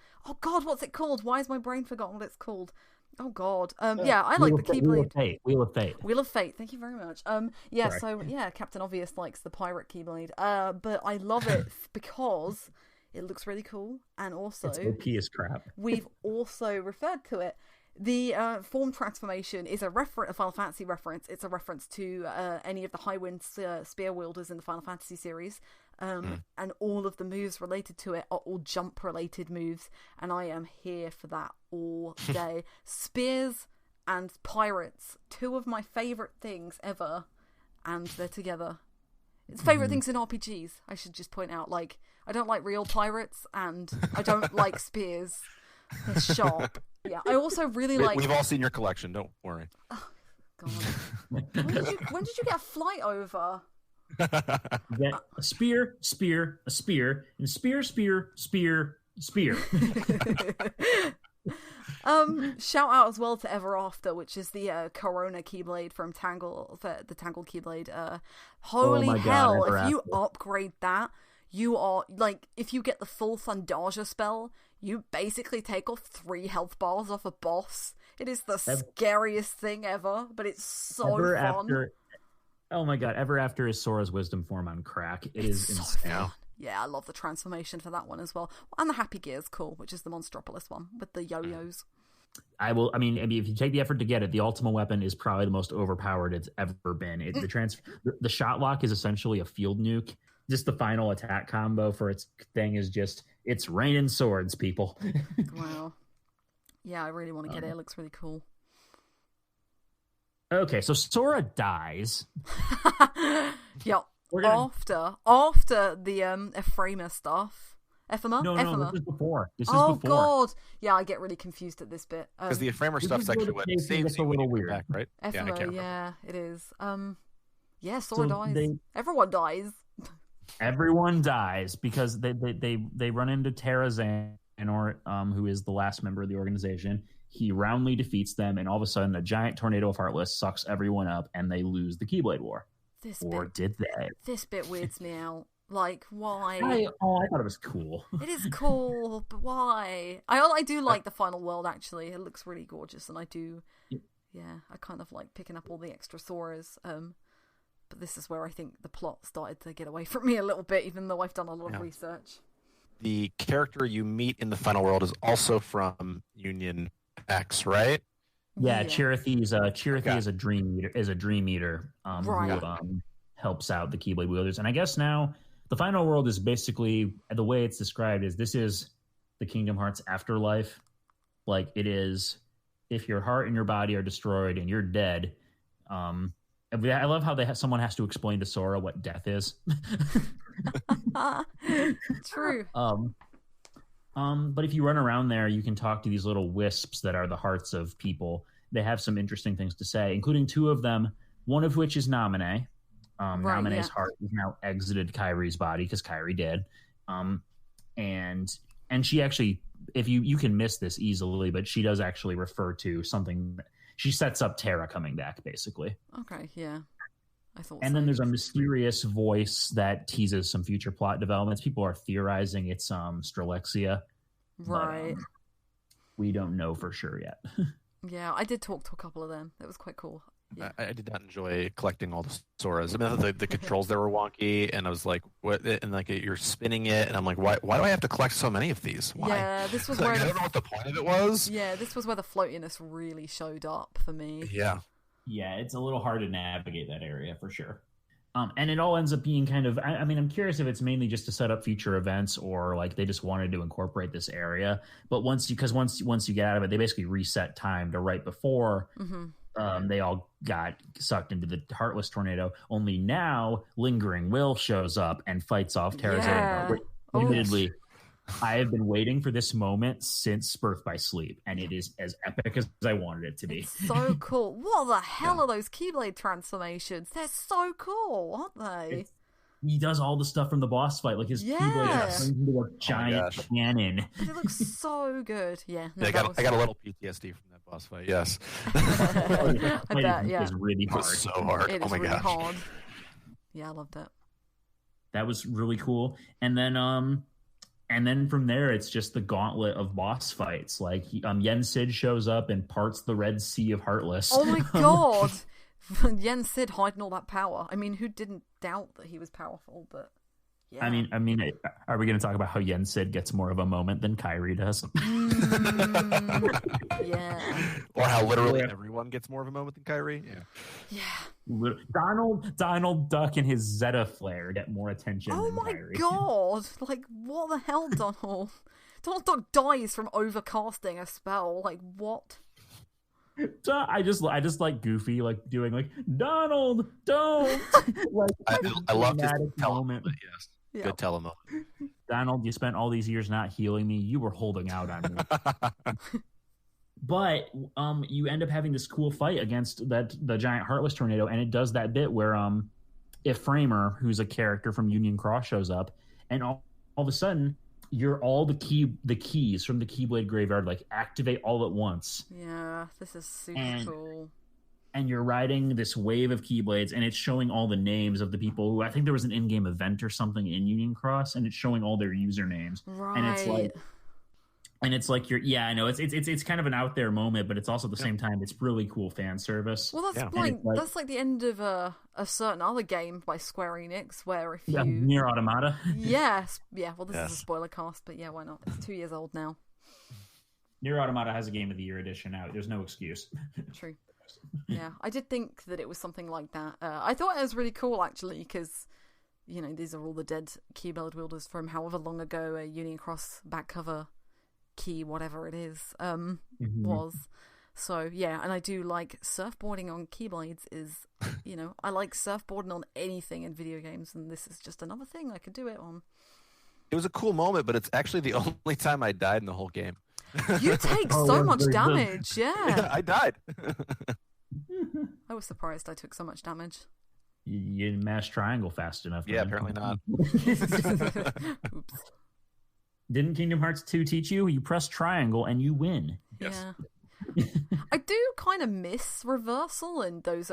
God, what's it called? Why is my brain forgotten what it's called? Oh, God. I like the Keyblade. Wheel of Fate. Wheel of Fate, thank you very much. Captain Obvious likes the Pirate Keyblade. But I love it because... it looks really cool, and also it's OP as crap. We've also referred to it. The form transformation is a Final Fantasy reference. It's a reference to any of the Highwind spear wielders in the Final Fantasy series, and all of the moves related to it are all jump-related moves, and I am here for that all day. Spears and pirates, two of my favorite things ever, and they're together. It's favorite things in RPGs. I should just point out, like, I don't like real pirates, and I don't like spears. They're sharp. Yeah, I also really like... We've all seen your collection, don't worry. Oh, God. When did you get a flight over? Yeah, a spear, a spear, and spear. Shout out as well to Ever After, which is the Corona Keyblade from Tangle, the Tangled Keyblade. Holy hell, if you upgrade that, you are, like, if you get the full Thundaja spell, you basically take off 3 health bars off a boss. It is the scariest thing ever, but it's so fun. Oh my God, Ever After is Sora's wisdom form on crack. It's is insane. Fun. Yeah, I love the transformation for that one as well. And the Happy Gear's cool, which is the Monstropolis one with the yo-yos. I mean, if you take the effort to get it, the Ultima weapon is probably the most overpowered it's ever been. The shot lock is essentially a field nuke. Just the final attack combo for its thing is just, it's raining swords, people. Wow. Yeah, I really want to get it. It looks really cool. Okay, so Sora dies. Yeah. After the Ephraima stuff. Ephema? No, this is before. God. Yeah, I get really confused at this bit. Because the Ephraima stuff's actually what saves you when you come back, right? Ephema, yeah, it is. Yeah, Sora dies. Everyone dies. Everyone dies because they run into Xehanort, who is the last member of the organization. He roundly defeats them, and all of a sudden, a giant tornado of Heartless sucks everyone up, and they lose the Keyblade War. Did they? This bit weirds me out. Like, why? I thought it was cool. It is cool, but why? I do like the final world, actually. It looks really gorgeous, and I do... Yeah, I kind of like picking up all the extra Soras. But this is where I think the plot started to get away from me a little bit, even though I've done a lot of research. The character you meet in the final world is also from Union X, right? Yeah. Chirithy is a dream eater, who helps out the Keyblade wielders. And I guess now the final world is basically, the way it's described is, this is the Kingdom Hearts afterlife. Like, it is, if your heart and your body are destroyed and you're dead. I love how someone has to explain to Sora what death is. True. But if you run around there, you can talk to these little wisps that are the hearts of people. They have some interesting things to say, including 2 of them, one of which is Naminé. Naminé's heart has now exited Kyrie's body because Kyrie did. And she actually, if you can miss this easily, but she does actually refer to something. She sets up Terra coming back, basically. Okay, yeah. I thought. And then there's a mysterious voice that teases some future plot developments. People are theorizing it's Strelexia. Right. But, we don't know for sure yet. Yeah, I did talk to a couple of them. It was quite cool. Yeah. I did not enjoy collecting all the Soras. I mean, the controls there were wonky, and I was like, "What?" And like, you're spinning it, and I'm like, "Why do I have to collect so many of these? Why?" Yeah, this was like, where I don't know what the point of it was. Yeah, this was where the floatiness really showed up for me. Yeah, it's a little hard to navigate that area for sure. And it all ends up being kind of, I mean, I'm curious if it's mainly just to set up future events, or like they just wanted to incorporate this area. But once you get out of it, they basically reset time to right before they all got sucked into the Heartless Tornado. Only now, Lingering Will shows up and fights off Triezenberg. Yeah. Admittedly, I have been waiting for this moment since Birth by Sleep, and it is as epic as I wanted it to be. It's so cool. What the hell are those Keyblade transformations? They're so cool, aren't they? He does all the stuff from the boss fight, like his Keyblade turns into a giant cannon. But it looks so good. Yeah, no, I got a little PTSD from that boss fight. Yes, I bet. Yeah, it was really hard. It was so hard. It is my really gosh. hard. Yeah, I loved it. That was really cool. And then from there, it's just the gauntlet of boss fights. Like Yen Sid shows up and parts the Red Sea of Heartless. Oh my god! Yen Sid hiding all that power. I mean, who didn't doubt that he was powerful? But yeah. I mean, are we going to talk about how Yen Sid gets more of a moment than Kairi does? Yeah. Or how literally everyone gets more of a moment than Kairi. Yeah. Donald Duck and his Zeta flare get more attention. Oh than my Kairi. god! Like, what the hell, Donald? Donald Duck dies from overcasting a spell. Like, what? I just like Goofy like doing like Donald don't like I love this moment. Yes, good tell moment. Donald, you spent all these years not healing me. You were holding out on me. But you end up having this cool fight against the giant Heartless Tornado, and it does that bit where if Framer, who's a character from Union Cross, shows up, and all of a sudden you're all the keys from the Keyblade graveyard like activate all at once. Yeah, this is super cool. And you're riding this wave of Keyblades, and it's showing all the names of the people who I think there was an in-game event or something in Union Cross, and it's showing all their usernames. Right. And it's like I know it's kind of an out there moment, but it's also at the same time it's really cool fan service. Well, that's that's like the end of a certain other game by Square Enix, where if you Nier Automata. Yes, yeah. Well, this is a spoiler cast, but yeah, why not? It's 2 years old now. Nier Automata has a Game of the Year edition out. There's no excuse. True. Yeah, I did think that it was something like that. I thought it was really cool actually because these are all the dead Keyblade wielders from however long ago a Union Cross back cover key, whatever it is, was. So yeah, and I do like surfboarding on Keyblades is, I like surfboarding on anything in video games, and this is just another thing I could do it on. It was a cool moment, but it's actually the only time I died in the whole game. You take so much damage, yeah. I died. I was surprised I took so much damage. You didn't mash triangle fast enough. Yeah, apparently not. Oops. Didn't Kingdom Hearts 2 teach you? You press triangle and you win. Yes. Yeah. I do kind of miss reversal and those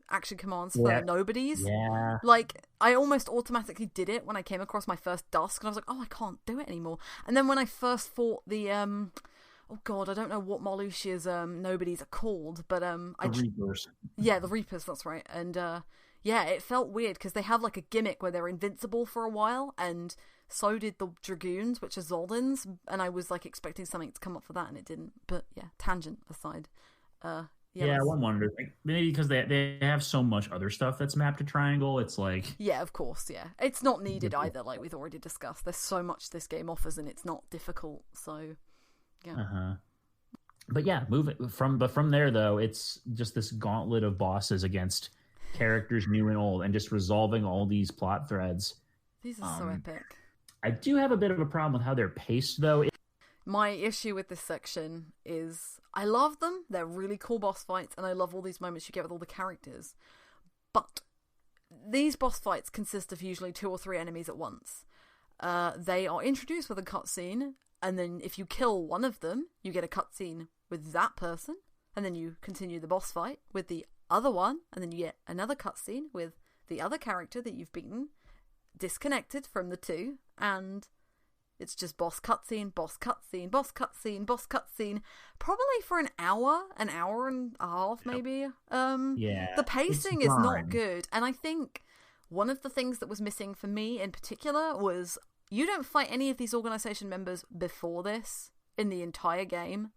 action commands for nobodies. Yeah. Like, I almost automatically did it when I came across my first Dusk, and I was like, oh, I can't do it anymore. And then when I first fought the, oh god, I don't know what Marluxia's nobodies are called, but the Reapers. Yeah, the Reapers, that's right. And yeah, it felt weird because they have like a gimmick where they're invincible for a while, and so did the Dragoons, which are Zoldans, and I was like expecting something to come up for that, and it didn't. But yeah, tangent aside. One wonders, maybe because they have so much other stuff that's mapped to triangle. It's like of course, it's not needed either. Like we've already discussed, there's so much this game offers, and it's not difficult. So yeah. But yeah, from there though, it's just this gauntlet of bosses against characters new and old, and just resolving all these plot threads. These are so epic. I do have a bit of a problem with how they're paced, though. My issue with this section is I love them. They're really cool boss fights, and I love all these moments you get with all the characters. But these boss fights consist of usually 2 or 3 enemies at once. They are introduced with a cutscene, and then if you kill one of them, you get a cutscene with that person, and then you continue the boss fight with the other one, and then you get another cutscene with the other character that you've beaten, disconnected from the 2, and it's just boss cutscene, boss cutscene, boss cutscene, boss cutscene, probably for an hour and a half, maybe. The pacing is not good, and I think one of the things that was missing for me in particular was you don't fight any of these organization members before this in the entire game,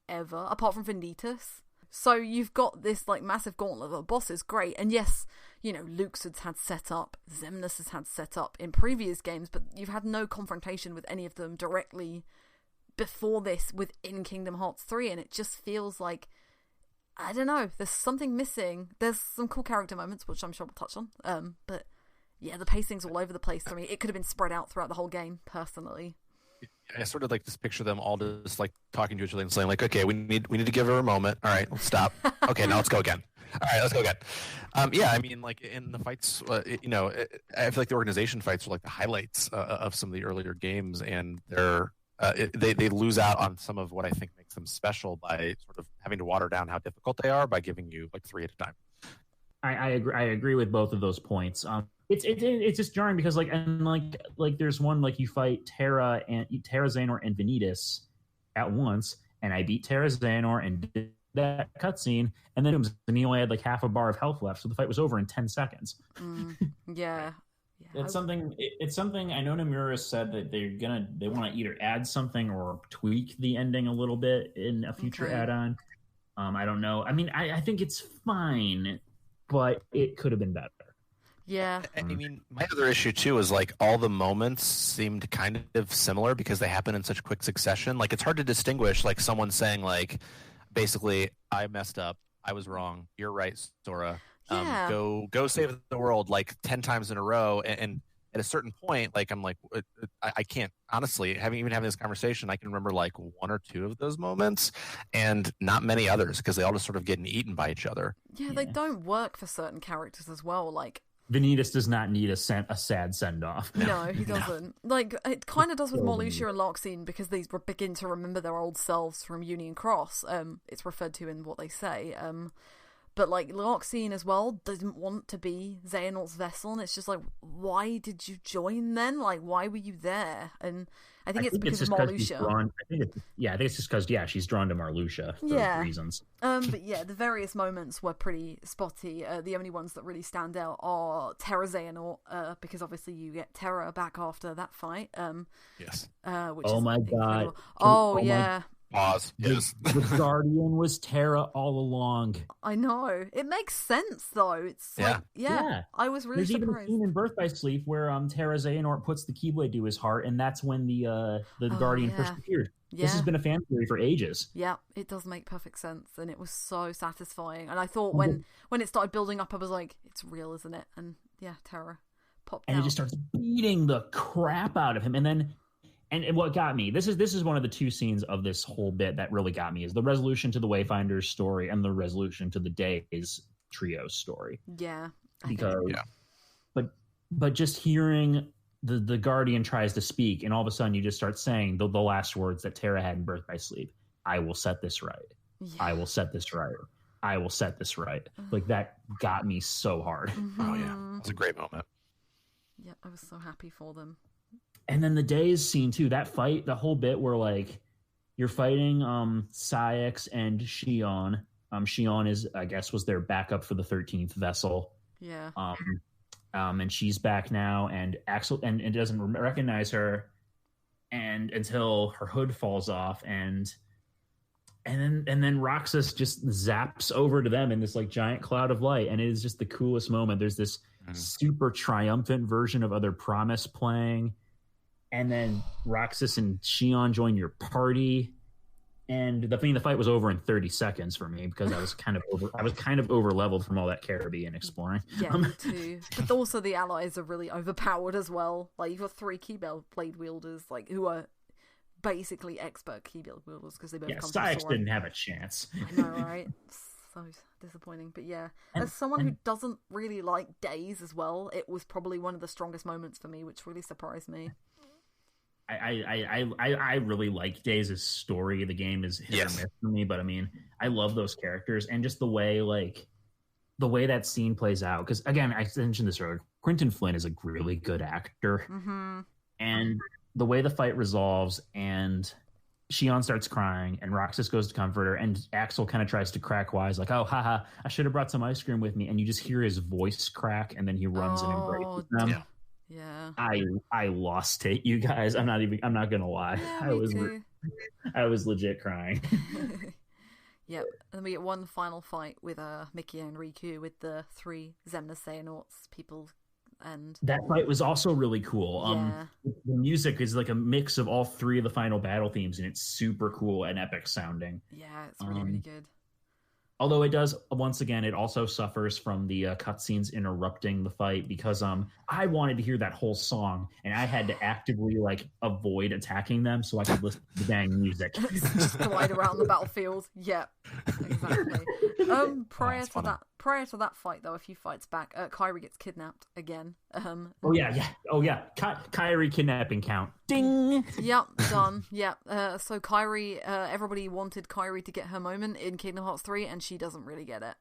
ever, apart from Vanitas. So you've got this like massive gauntlet of bosses, great, and yes, Luke's had set up, Xemnas has had set up in previous games, but you've had no confrontation with any of them directly before this within Kingdom Hearts 3, and it just feels like I don't know. There's something missing. There's some cool character moments, which I'm sure we'll touch on. But yeah, the pacing's all over the place for me. It could have been spread out throughout the whole game, personally. I sort of like just picture them all just like talking to each other and saying like, okay, we need to give her a moment. All right, let's stop. Okay, now let's go again. All right, let's go again. Yeah, I mean, like in the fights, I feel like the organization fights are like the highlights of some of the earlier games, and they lose out on some of what I think makes them special by sort of having to water down how difficult they are by giving you like 3 at a time. I agree with both of those points. It's just jarring because like there's one like you fight Terra, Xehanort, and Vanitas at once, and I beat Terra, Xehanort, and did that cutscene, and then he only had like half a bar of health left, so the fight was over in 10 seconds. Yeah. It's something. It's something. I know Nomura said that they want to either add something or tweak the ending a little bit in a future add-on. I don't know. I mean, I think it's fine, but it could have been better. Yeah. I mean, my other issue too is like all the moments seemed kind of similar because they happen in such quick succession. Like it's hard to distinguish like someone saying like, basically, I messed up, I was wrong, you're right, Sora. Yeah. Go save the world like 10 times in a row, and at a certain point, like I'm like, I can't honestly having this conversation. I can remember like 1 or 2 of those moments, and not many others because they all just sort of getting eaten by each other. Yeah, they don't work for certain characters as well. Like Vanitas does not need a sad send-off. No, he doesn't. Like, it kind of does with Marluxia and Loxine because they begin to remember their old selves from Union Cross. It's referred to in what they say. But, like, Loxine as well didn't want to be Xehanort's vessel, and it's just like, why did you join then? Like, why were you there? And I think it's because of Marluxia. I think it's just because, she's drawn to Marluxia for reasons. But yeah, the various moments were pretty spotty. The only ones that really stand out are Terra Xehanort, because obviously you get Terra back after that fight. Yes. Which oh is my incredible. god. Oh yeah. Pause. Yes. The Guardian was Terra all along. I know. It makes sense though. It's like, yeah. I was really There's surprised. even a scene in Birth by Sleep where Terra Xehanort puts the Keyblade to his heart, and that's when the Guardian first appeared. Yeah. This has been a fan theory for ages. Yeah, it does make perfect sense, and it was so satisfying. And I thought when it started building up, I was like, it's real, isn't it? And yeah, Terra popped out. And he just starts beating the crap out of him, and then And what got me, this is one of the 2 scenes of this whole bit that really got me, is the resolution to the Wayfinder's story and the resolution to the Days Trio's story. Yeah. But just hearing the Guardian tries to speak, and all of a sudden you just start saying the last words that Terra had in Birth by Sleep. I will set this right. Yeah. I will set this right. I will set this right. Like, that got me so hard. Mm-hmm. Oh, yeah. It was a great moment. Yeah, I was so happy for them. And then the Days scene too, that fight, the whole bit where like you're fighting Syx and Xion. Xion is, I guess, was their backup for the 13th vessel. Yeah. And she's back now, and Axel and doesn't recognize her, and until her hood falls off, and then Roxas just zaps over to them in this like giant cloud of light, and it is just the coolest moment. There's this super triumphant version of Other Promise playing. And then Roxas and Xion join your party, and the fight was over in 30 seconds for me because I was kind of over leveled from all that Caribbean exploring. Yeah, me too. But also the allies are really overpowered as well. Like, you've got 3 Keyblade wielders, like, who are basically expert Keyblade wielders because they both come from Syx Sora. didn't have a chance. I know, right? So disappointing. But yeah, as someone who doesn't really like Days as well, it was probably one of the strongest moments for me, which really surprised me. I really like Days' story. The game is hit or miss for me, but I mean, I love those characters, and just the way that scene plays out. Because again, I mentioned this earlier, Quentin Flynn is a really good actor, and the way the fight resolves, and Xion starts crying, and Roxas goes to comfort her, and Axel kind of tries to crack wise, like, "Oh, haha, I should have brought some ice cream with me," and you just hear his voice crack, and then he runs and embraces them. Yeah. Yeah, I lost it, you guys. I'm not gonna lie. Yeah, I was legit crying. Yep. And then we get one final fight with Mickey and Riku with the 3 Xemnas Xehanorts people, and that fight was also really cool. Yeah. The music is like a mix of all 3 of the final battle themes, and it's super cool and epic sounding. Yeah, it's really really good. Although it does, once again, it also suffers from the cutscenes interrupting the fight because I wanted to hear that whole song and I had to actively like avoid attacking them so I could listen to the dang music. Just glide around the battlefield. Yeah, exactly. Prior to that fight, though, a few fights back, Kairi gets kidnapped again. Oh yeah. Kairi kidnapping count. Ding. Yep, done. Yep. So Kairi, everybody wanted Kairi to get her moment in Kingdom Hearts 3, and she doesn't really get it.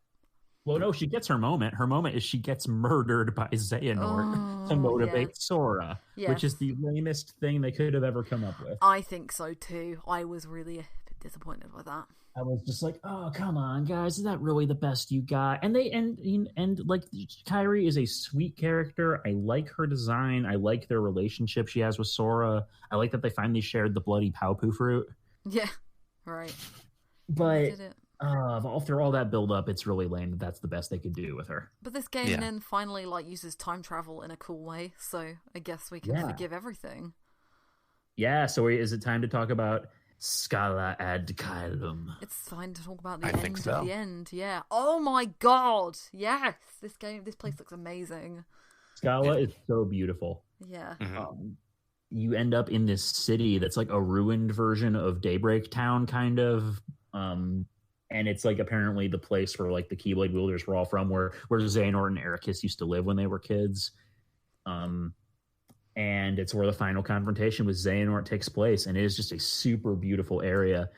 Well, no, she gets her moment. Her moment is she gets murdered by Xehanort to motivate Sora, which is the lamest thing they could have ever come up with. I think so too. I was really a bit disappointed with that. I was just like, oh, come on, guys, is that really the best you got? And like Kairi is a sweet character. I like her design. I like their relationship she has with Sora. I like that they finally shared the bloody Paopu fruit. Yeah, right. But after all that build up, it's really lame that that's the best they could do with her. But this game then finally like uses time travel in a cool way, so I guess we can forgive everything. Yeah, so is it time to talk about Scala ad Caelum? It's time to talk about the end of the end. Yeah. Oh my god. Yes. This place looks amazing. Scala is so beautiful. Yeah. Mm-hmm. You end up in this city that's like a ruined version of Daybreak Town, kind of. And it's like apparently the place where like the Keyblade wielders were all from, where Xehanort and Ericus used to live when they were kids. And it's where the final confrontation with Xehanort takes place, and it is just a super beautiful area.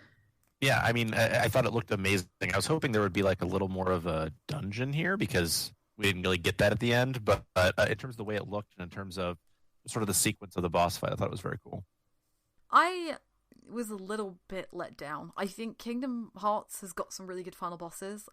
Yeah, I mean, I thought it looked amazing. I was hoping there would be like a little more of a dungeon here because we didn't really get that at the end. But in terms of the way it looked and in terms of sort of the sequence of the boss fight, I thought it was very cool. I was a little bit let down. I think Kingdom Hearts has got some really good final bosses.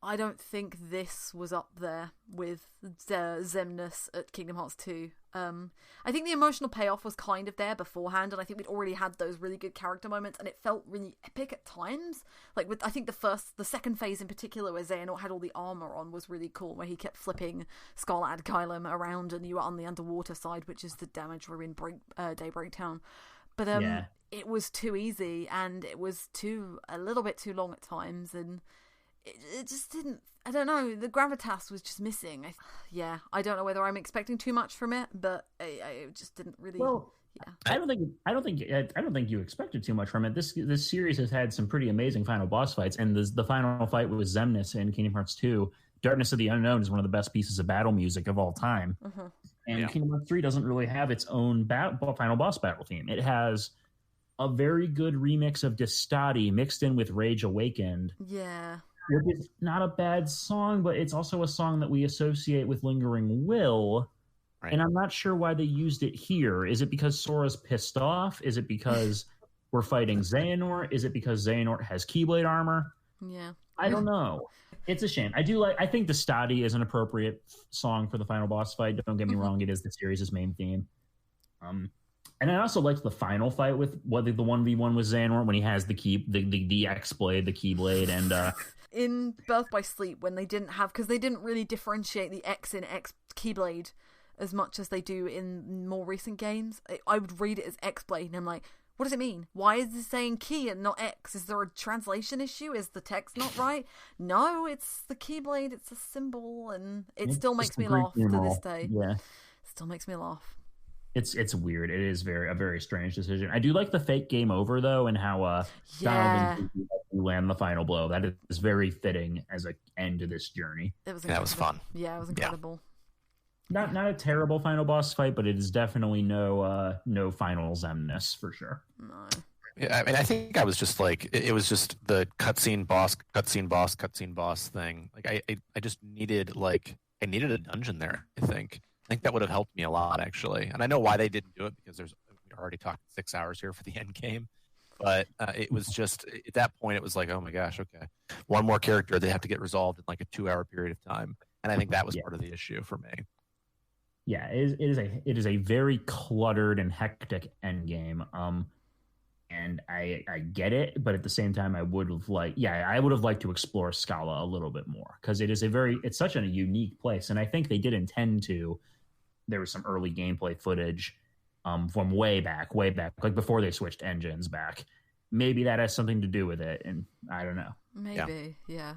I don't think this was up there with Xemnas at Kingdom Hearts 2. I think the emotional payoff was kind of there beforehand, and I think we'd already had those really good character moments, and it felt really epic at times. Like with, I think the second phase in particular, where Xehanort had all the armor on, was really cool, where he kept flipping Scarlet ad Caelum around, and you were on the underwater side, which is the damage we're in Daybreak Town. But it was too easy, and it was a little bit too long at times, and it just didn't. I don't know. The gravitas was just missing. I don't know whether I'm expecting too much from it, but I just didn't really. Well, yeah. I don't think you expected too much from it. This series has had some pretty amazing final boss fights, and the final fight with Xemnas in Kingdom Hearts 2, Darkness of the Unknown, is one of the best pieces of battle music of all time. Mm-hmm. And Kingdom Hearts 3 doesn't really have its own final boss battle theme. It has a very good remix of Destati mixed in with Rage Awakened. Yeah. It's not a bad song, but it's also a song that we associate with Lingering Will. Right. And I'm not sure why they used it here. Is it because Sora's pissed off? Is it because we're fighting Xehanort? Is it because Xehanort has Keyblade armor? Yeah. I don't know. It's a shame. I think Destati is an appropriate song for the final boss fight. Don't get me wrong. It is the series' main theme. And I also liked the final fight with the 1v1 with Xehanort when he has the X-Blade, the Keyblade, and... in Birth by Sleep, when they didn't have... Because they didn't really differentiate the X in X Keyblade as much as they do in more recent games. I would read it as X-Blade, and I'm like, what does it mean? Why is this saying key and not X? Is there a translation issue? Is the text not right? No, it's the Keyblade. It's a symbol, and it still makes me laugh to this day. Yeah. It still makes me laugh. It's weird. It is a very strange decision. I do like the fake game over though, and how Donald land the final blow. That is very fitting as an end to this journey. That was fun. Yeah, it was incredible. Not a terrible final boss fight, but it is definitely no final Xemnas for sure. No. Yeah, I mean, I think I was just like, it was just the cutscene boss thing. Like I just needed I needed a dungeon there. I think that would have helped me a lot, actually. And I know why they didn't do it, because we're already talking 6 hours here for the end game. But it was just, at that point, it was like, oh my gosh, okay. One more character, they have to get resolved in like a 2-hour period of time. And I think that was part of the issue for me. Yeah, it is a very cluttered and hectic end game. And I get it, but at the same time, I would have liked to explore Scala a little bit more, because it's such a unique place. And I think they did intend to. There was some early gameplay footage from way back, like before they switched engines back, maybe that has something to do with it, and I don't know. Maybe, yeah.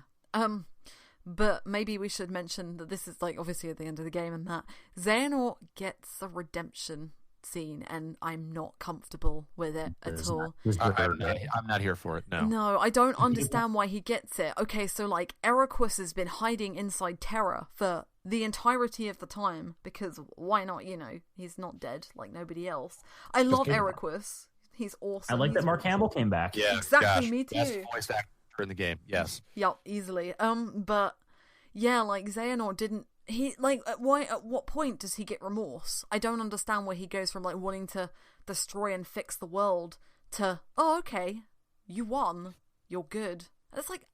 But maybe we should mention that this is like obviously at the end of the game, and that Xehanort gets a redemption scene, and I'm not comfortable with it at all. I'm not here for it. No, I don't understand why he gets it. Okay, so like Eriquus has been hiding inside Terra for the entirety of the time, because why not? He's not dead like nobody else. I love Eriquus. He's awesome. I like that Mark Hamill came back. Yeah, exactly. Me too. Best voice actor in the game. Yes. Yep, easily. But yeah, like Xehanort didn't. He like at what point does he get remorse? I don't understand where he goes from like wanting to destroy and fix the world to okay, you won, you're good. And it's like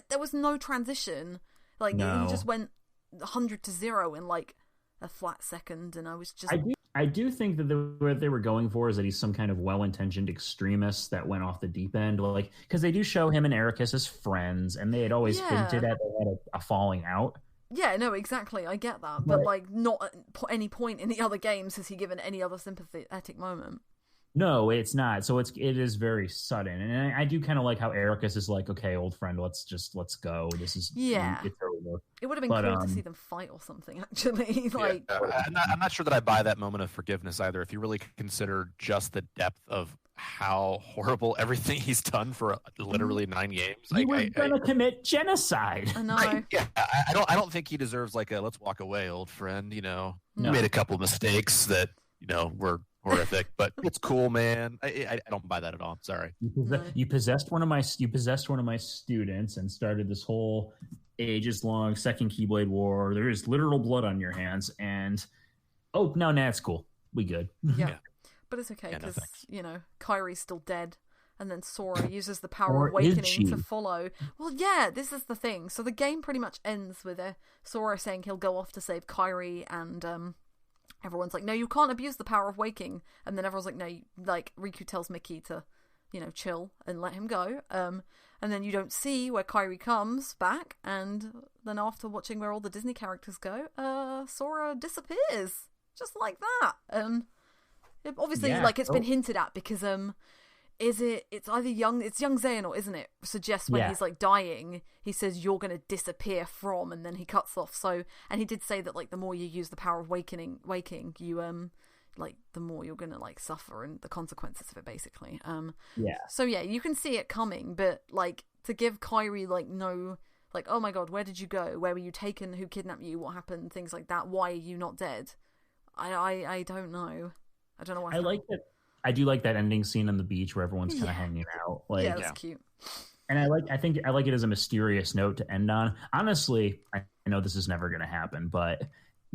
there was no transition. Like he just went 100 to 0 in like a flat second, and I was just. I do think that what they were going for is that he's some kind of well-intentioned extremist that went off the deep end, like because they do show him and Ericus as friends, and they had always hinted at they had a falling out. Yeah, no, exactly. I get that, but like not at any point in the other games has he given any other sympathetic moment. No, it's not. So it is very sudden, and I do kind of like how Ericus is like, okay, old friend, let's go. This is it's over. It would have been cool to see them fight or something. Actually, like I'm not sure that I buy that moment of forgiveness either. If you really consider just the depth of how horrible everything he's done for literally 9 games, he was gonna commit genocide. I know. I don't think he deserves like a let's walk away, old friend. You made a couple mistakes that were horrific, but it's cool, man. I don't buy that at all. I'm sorry. You possessed one of my students and started this whole ages-long second Keyblade War. There is literal blood on your hands, and no, it's cool. We good. Yeah. But it's okay because Kyrie's still dead, and then Sora uses the power of awakening to follow. Well, yeah, this is the thing. So the game pretty much ends with Sora saying he'll go off to save Kyrie, and everyone's like, no, you can't abuse the power of waking. And then everyone's like, no, like Riku tells Mickey to, chill and let him go. And then you don't see where Kyrie comes back. And then after watching where all the Disney characters go, Sora disappears just like that. Obviously, it's been hinted at because it's either young Xehanort, isn't it? Suggests when he's like dying, he says you're gonna disappear from, and then he cuts off. So, and he did say that like the more you use the power of waking, you like the more you're gonna like suffer and the consequences of it, basically. So yeah, you can see it coming, but like to give Kyrie like no, like oh my god, where did you go? Where were you taken? Who kidnapped you? What happened? Things like that. Why are you not dead? I don't know. I don't know why. I like that. I do like that ending scene on the beach where everyone's kind of hanging out. Like, yeah, that's cute. And I think I like it as a mysterious note to end on. Honestly, I know this is never going to happen, but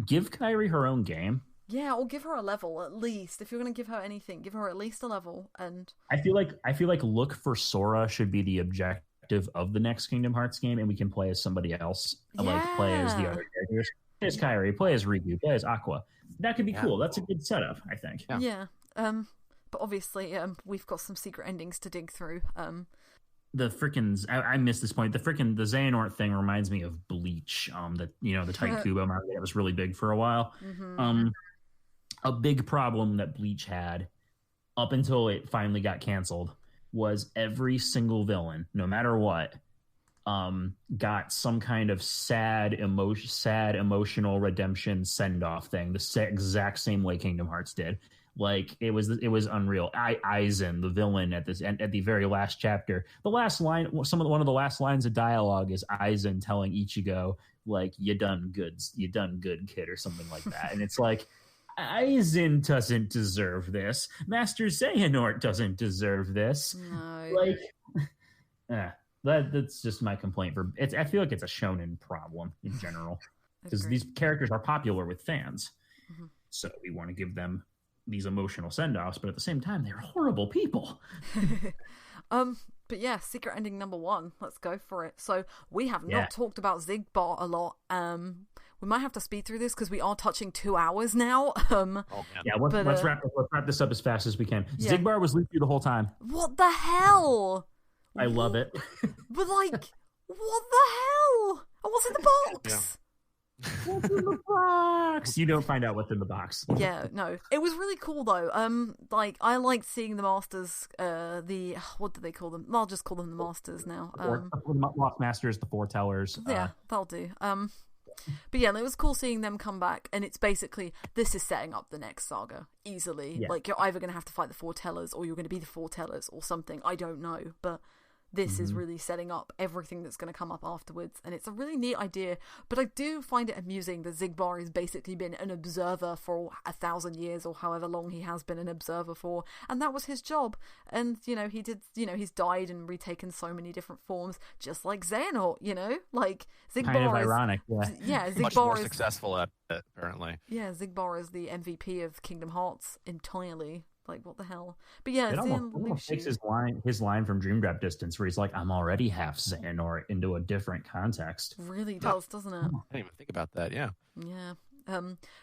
give Kyrie her own game. Yeah, or give her a level at least. If you're going to give her anything, give her at least a level. And I feel like Look for Sora should be the objective of the next Kingdom Hearts game, and we can play as somebody else. Yeah. Like play as the other characters. Play as Kyrie. Play as Riku. Play as Aqua. That could be cool. That's a good setup, I think. Yeah. But obviously, we've got some secret endings to dig through. The frickin' I missed this point. The Xehanort thing reminds me of Bleach. The Tight Kubo manga that was really big for a while. Mm-hmm. A big problem that Bleach had up until it finally got canceled was every single villain, no matter what, got some kind of sad emotional redemption send off thing. The exact same way Kingdom Hearts did. Like it was unreal. Aizen, the villain at the very last chapter, the last line, one of the last lines of dialogue is Aizen telling Ichigo like you done good, kid, or something like that. And it's like Aizen doesn't deserve this. Master Xehanort doesn't deserve this. No. Like, that's just my complaint for it. I feel like it's a shonen problem in general because these characters are popular with fans, so we want to give them these emotional send-offs, but at the same time, they're horrible people. But yeah, secret ending number 1. Let's go for it. So we have not talked about Xigbar a lot. We might have to speed through this because we are touching 2 hours now. Let's wrap this up as fast as we can. Yeah. Xigbar was Luffy the whole time. What the hell? I love it. But like, what the hell? And what's in the box? What's in the box? box. You don't find out what's in the box. Yeah, no. It was really cool though. Like I liked seeing the masters. What do they call them? I'll just call them the masters now. The Lost Masters, the foretellers. Yeah, that'll do. But yeah, it was cool seeing them come back, and it's basically, this is setting up the next saga easily. Yeah. Like, you're either going to have to fight the foretellers, or you're going to be the foretellers, or something. I don't know, but this is really setting up everything that's going to come up afterwards, and it's a really neat idea. But I do find it amusing that Xigbar has basically been an observer for 1,000 years, or however long he has been an observer for, and that was his job. And, he's died and retaken so many different forms, just like Xehanort, like Xigbar kind of ironic, yeah. Much more successful at it, apparently. Yeah, Xigbar is the MVP of Kingdom Hearts entirely. Like, what the hell? But yeah, it almost takes his line from Dream Drop Distance, where he's like, "I'm already half Xehanort," into a different context. Really does, doesn't it? I didn't even think about that. Yeah. Yeah.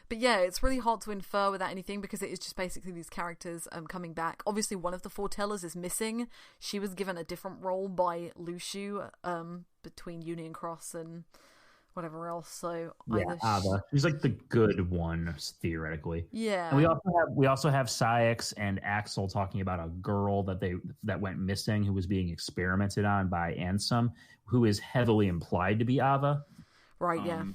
But yeah, it's really hard to infer without anything, because it is just basically these characters coming back. Obviously, one of the foretellers is missing. She was given a different role by Luciu between Union Cross and whatever else. So Ava. She's like the good one, theoretically. Yeah. And we also have Syx and Axel talking about a girl that went missing, who was being experimented on by Ansem, who is heavily implied to be Ava. Right. Yeah.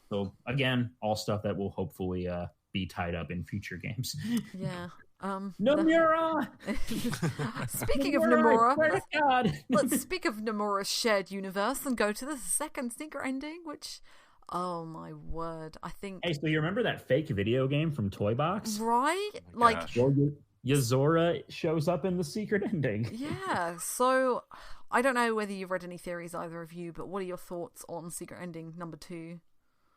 So again, all stuff that will hopefully be tied up in future games. Yeah. Nomura! Speaking of Nomura, let's speak of Nomura's shared universe and go to the second secret ending, which, oh my word, I think... Hey, so you remember that fake video game from Toy Box? Right? Well, Yozora shows up in the secret ending. Yeah, so I don't know whether you've read any theories, either of you, but what are your thoughts on secret ending number 2?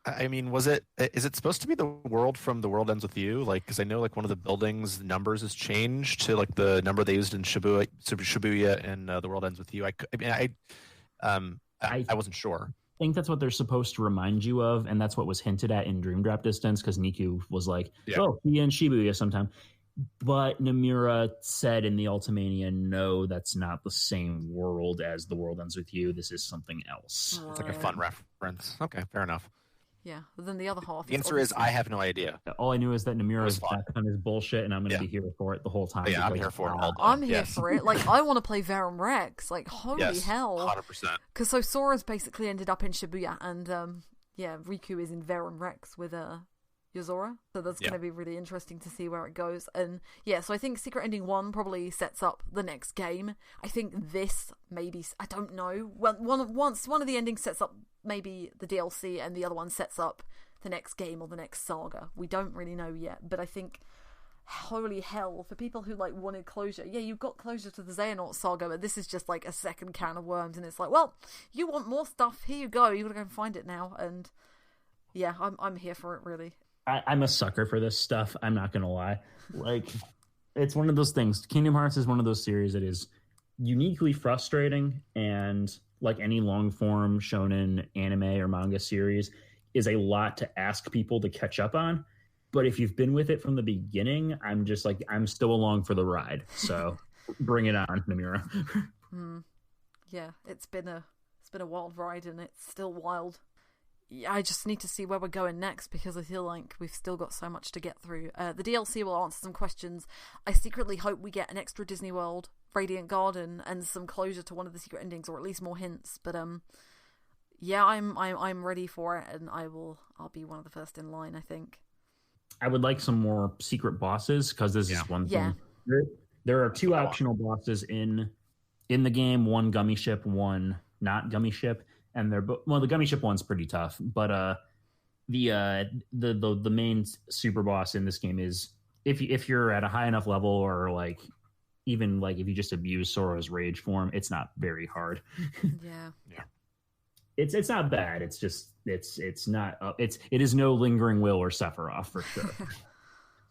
I mean, is it supposed to be the world from The World Ends With You? Like, because I know like one of the buildings' numbers has changed to like the number they used in Shibuya and The World Ends With You. I wasn't sure. I think that's what they're supposed to remind you of, and that's what was hinted at in Dream Drop Distance, because Niku was like, "Oh, be in Shibuya sometime." But Nomura said in the Ultimania, "No, that's not the same world as The World Ends With You. This is something else." It's like a fun reference. Okay, fair enough. Yeah, but then the other half. The answer is I have no idea. All I knew is that Nomura is back on his bullshit, and I'm going to be here for it the whole time. Yeah, I'm here for it all day. I'm here for it. Like, I want to play Verum Rex. Like, holy hell. 100%. Because so Sora's basically ended up in Shibuya, and Riku is in Verum Rex with Yozora. So that's going to be really interesting to see where it goes. And yeah, so I think Secret Ending 1 probably sets up the next game. I think this maybe, I don't know. Well, once one of the endings sets up maybe the DLC, and the other one sets up the next game or the next saga. We don't really know yet, but I think, holy hell, for people who like wanted closure, you've got closure to the Xehanort Saga, but this is just like a second can of worms, and it's like, well, you want more stuff, here you go, you gotta go and find it now. And yeah, I'm here for it, really. I'm a sucker for this stuff, I'm not gonna lie. Like, it's one of those things. Kingdom Hearts is one of those series that is uniquely frustrating, and like any long form shonen anime or manga series, is a lot to ask people to catch up on. But if you've been with it from the beginning, I'm just like, I'm still along for the ride. So bring it on, Nomura. Yeah, it's been a wild ride, and it's still wild. I just need to see where we're going next, because I feel like we've still got so much to get through. The DLC will answer some questions. I secretly hope we get an extra Disney World, Radiant Garden, and some closure to one of the secret endings, or at least more hints. But yeah, I'm ready for it, and I'll be one of the first in line, I think. I would like some more secret bosses, because this is one thing. There are 2 optional bosses in the game, one gummy ship, one not gummy ship, and they're the gummy ship one's pretty tough, but the main super boss in this game is, if you're at a high enough level, or like even like if you just abuse Sora's rage form, it's not very hard. Yeah. It's not bad. It's just it is no lingering will or Sephiroth for sure.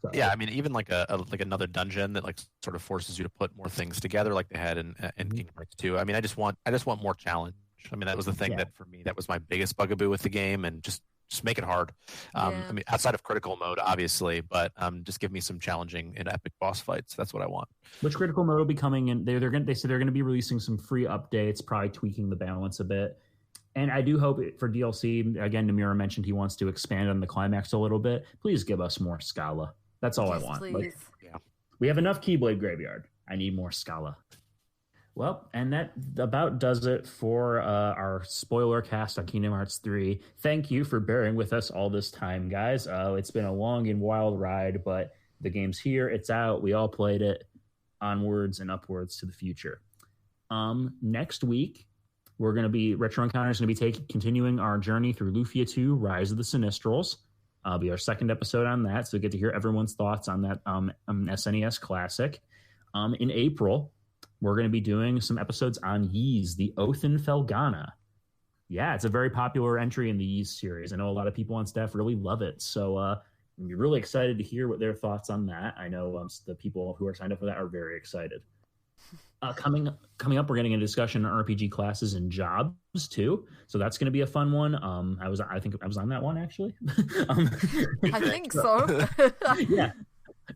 So, yeah, I mean, even like another dungeon that like sort of forces you to put more things together, like they had in Kingdom Hearts 2. I mean, I just want more challenge. I mean, that was the thing that for me, that was my biggest bugaboo with the game, and just make it hard. I mean, outside of critical mode, obviously, but just give me some challenging and epic boss fights. That's what I want. Which critical mode will be coming in? They said they're going to be releasing some free updates, probably tweaking the balance a bit. And I do hope for DLC, again, Namira mentioned he wants to expand on the climax a little bit. Please give us more Scala. That's all I want. Yeah. We have enough Keyblade Graveyard. I need more Scala. Well, and that about does it for our spoiler cast on Kingdom Hearts 3. Thank you for bearing with us all this time, guys. It's been a long and wild ride, but the game's here. It's out. We all played it. Onwards and upwards to the future. Next week, we're going to be Retro Encounter's going to be continuing our journey through Lufia 2, Rise of the Sinistrals. Be our second episode on that, so we get to hear everyone's thoughts on that SNES classic. In April, we're going to be doing some episodes on Ys, the Oath in Felghana. Yeah, it's a very popular entry in the Ys series. I know a lot of people on staff really love it, so I'm really excited to hear what their thoughts on that. I know the people who are signed up for that are very excited. Coming up, we're getting a discussion on RPG classes and jobs too, so that's going to be a fun one. I think I was on that one actually. I think so. Yeah,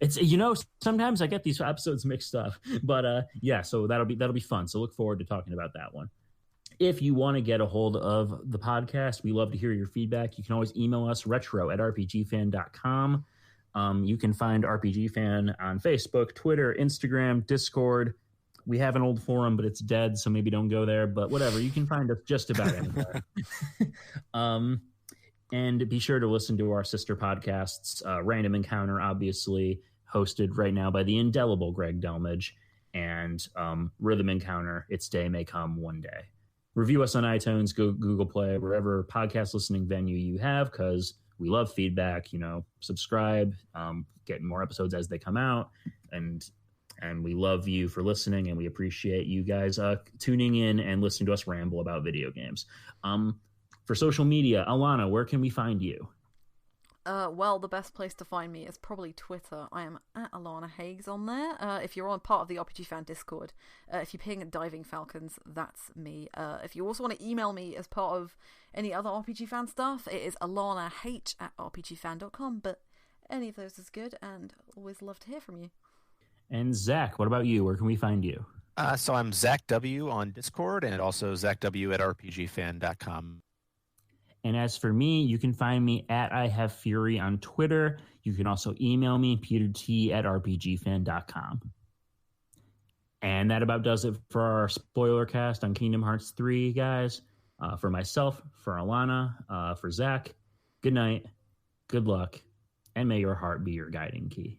it's sometimes I get these episodes mixed up, but yeah, so that'll be fun. So look forward to talking about that one. If you want to get a hold of the podcast, we love to hear your feedback. You can always email us retro@rpgfan.com. You can find RPG Fan on Facebook, Twitter, Instagram, Discord. We have an old forum, but it's dead, so maybe don't go there. But whatever, you can find us just about anywhere. And be sure to listen to our sister podcasts, Random Encounter, obviously, hosted right now by the indelible Greg Delmage, and Rhythm Encounter, Its Day May Come One Day. Review us on iTunes, Google Play, wherever podcast listening venue you have, because we love feedback. Subscribe, get more episodes as they come out, and we love you for listening, and we appreciate you guys tuning in and listening to us ramble about video games. For social media, Alana, where can we find you? Well, the best place to find me is probably Twitter. I am at Alana Hagues on there. If you're on part of the RPG Fan Discord, if you're ping at Diving Falcons, that's me. If you also want to email me as part of any other RPG Fan stuff, it is alanah@rpgfan.com, but any of those is good, and always love to hear from you. And Zach, what about you? Where can we find you? So I'm Zach W on Discord, and also ZachW@rpgfan.com. And as for me, you can find me at I Have Fury on Twitter. You can also email me, PeterT@rpgfan.com. And that about does it for our spoiler cast on Kingdom Hearts 3, guys. For myself, for Alana, for Zach, good night, good luck, and may your heart be your guiding key.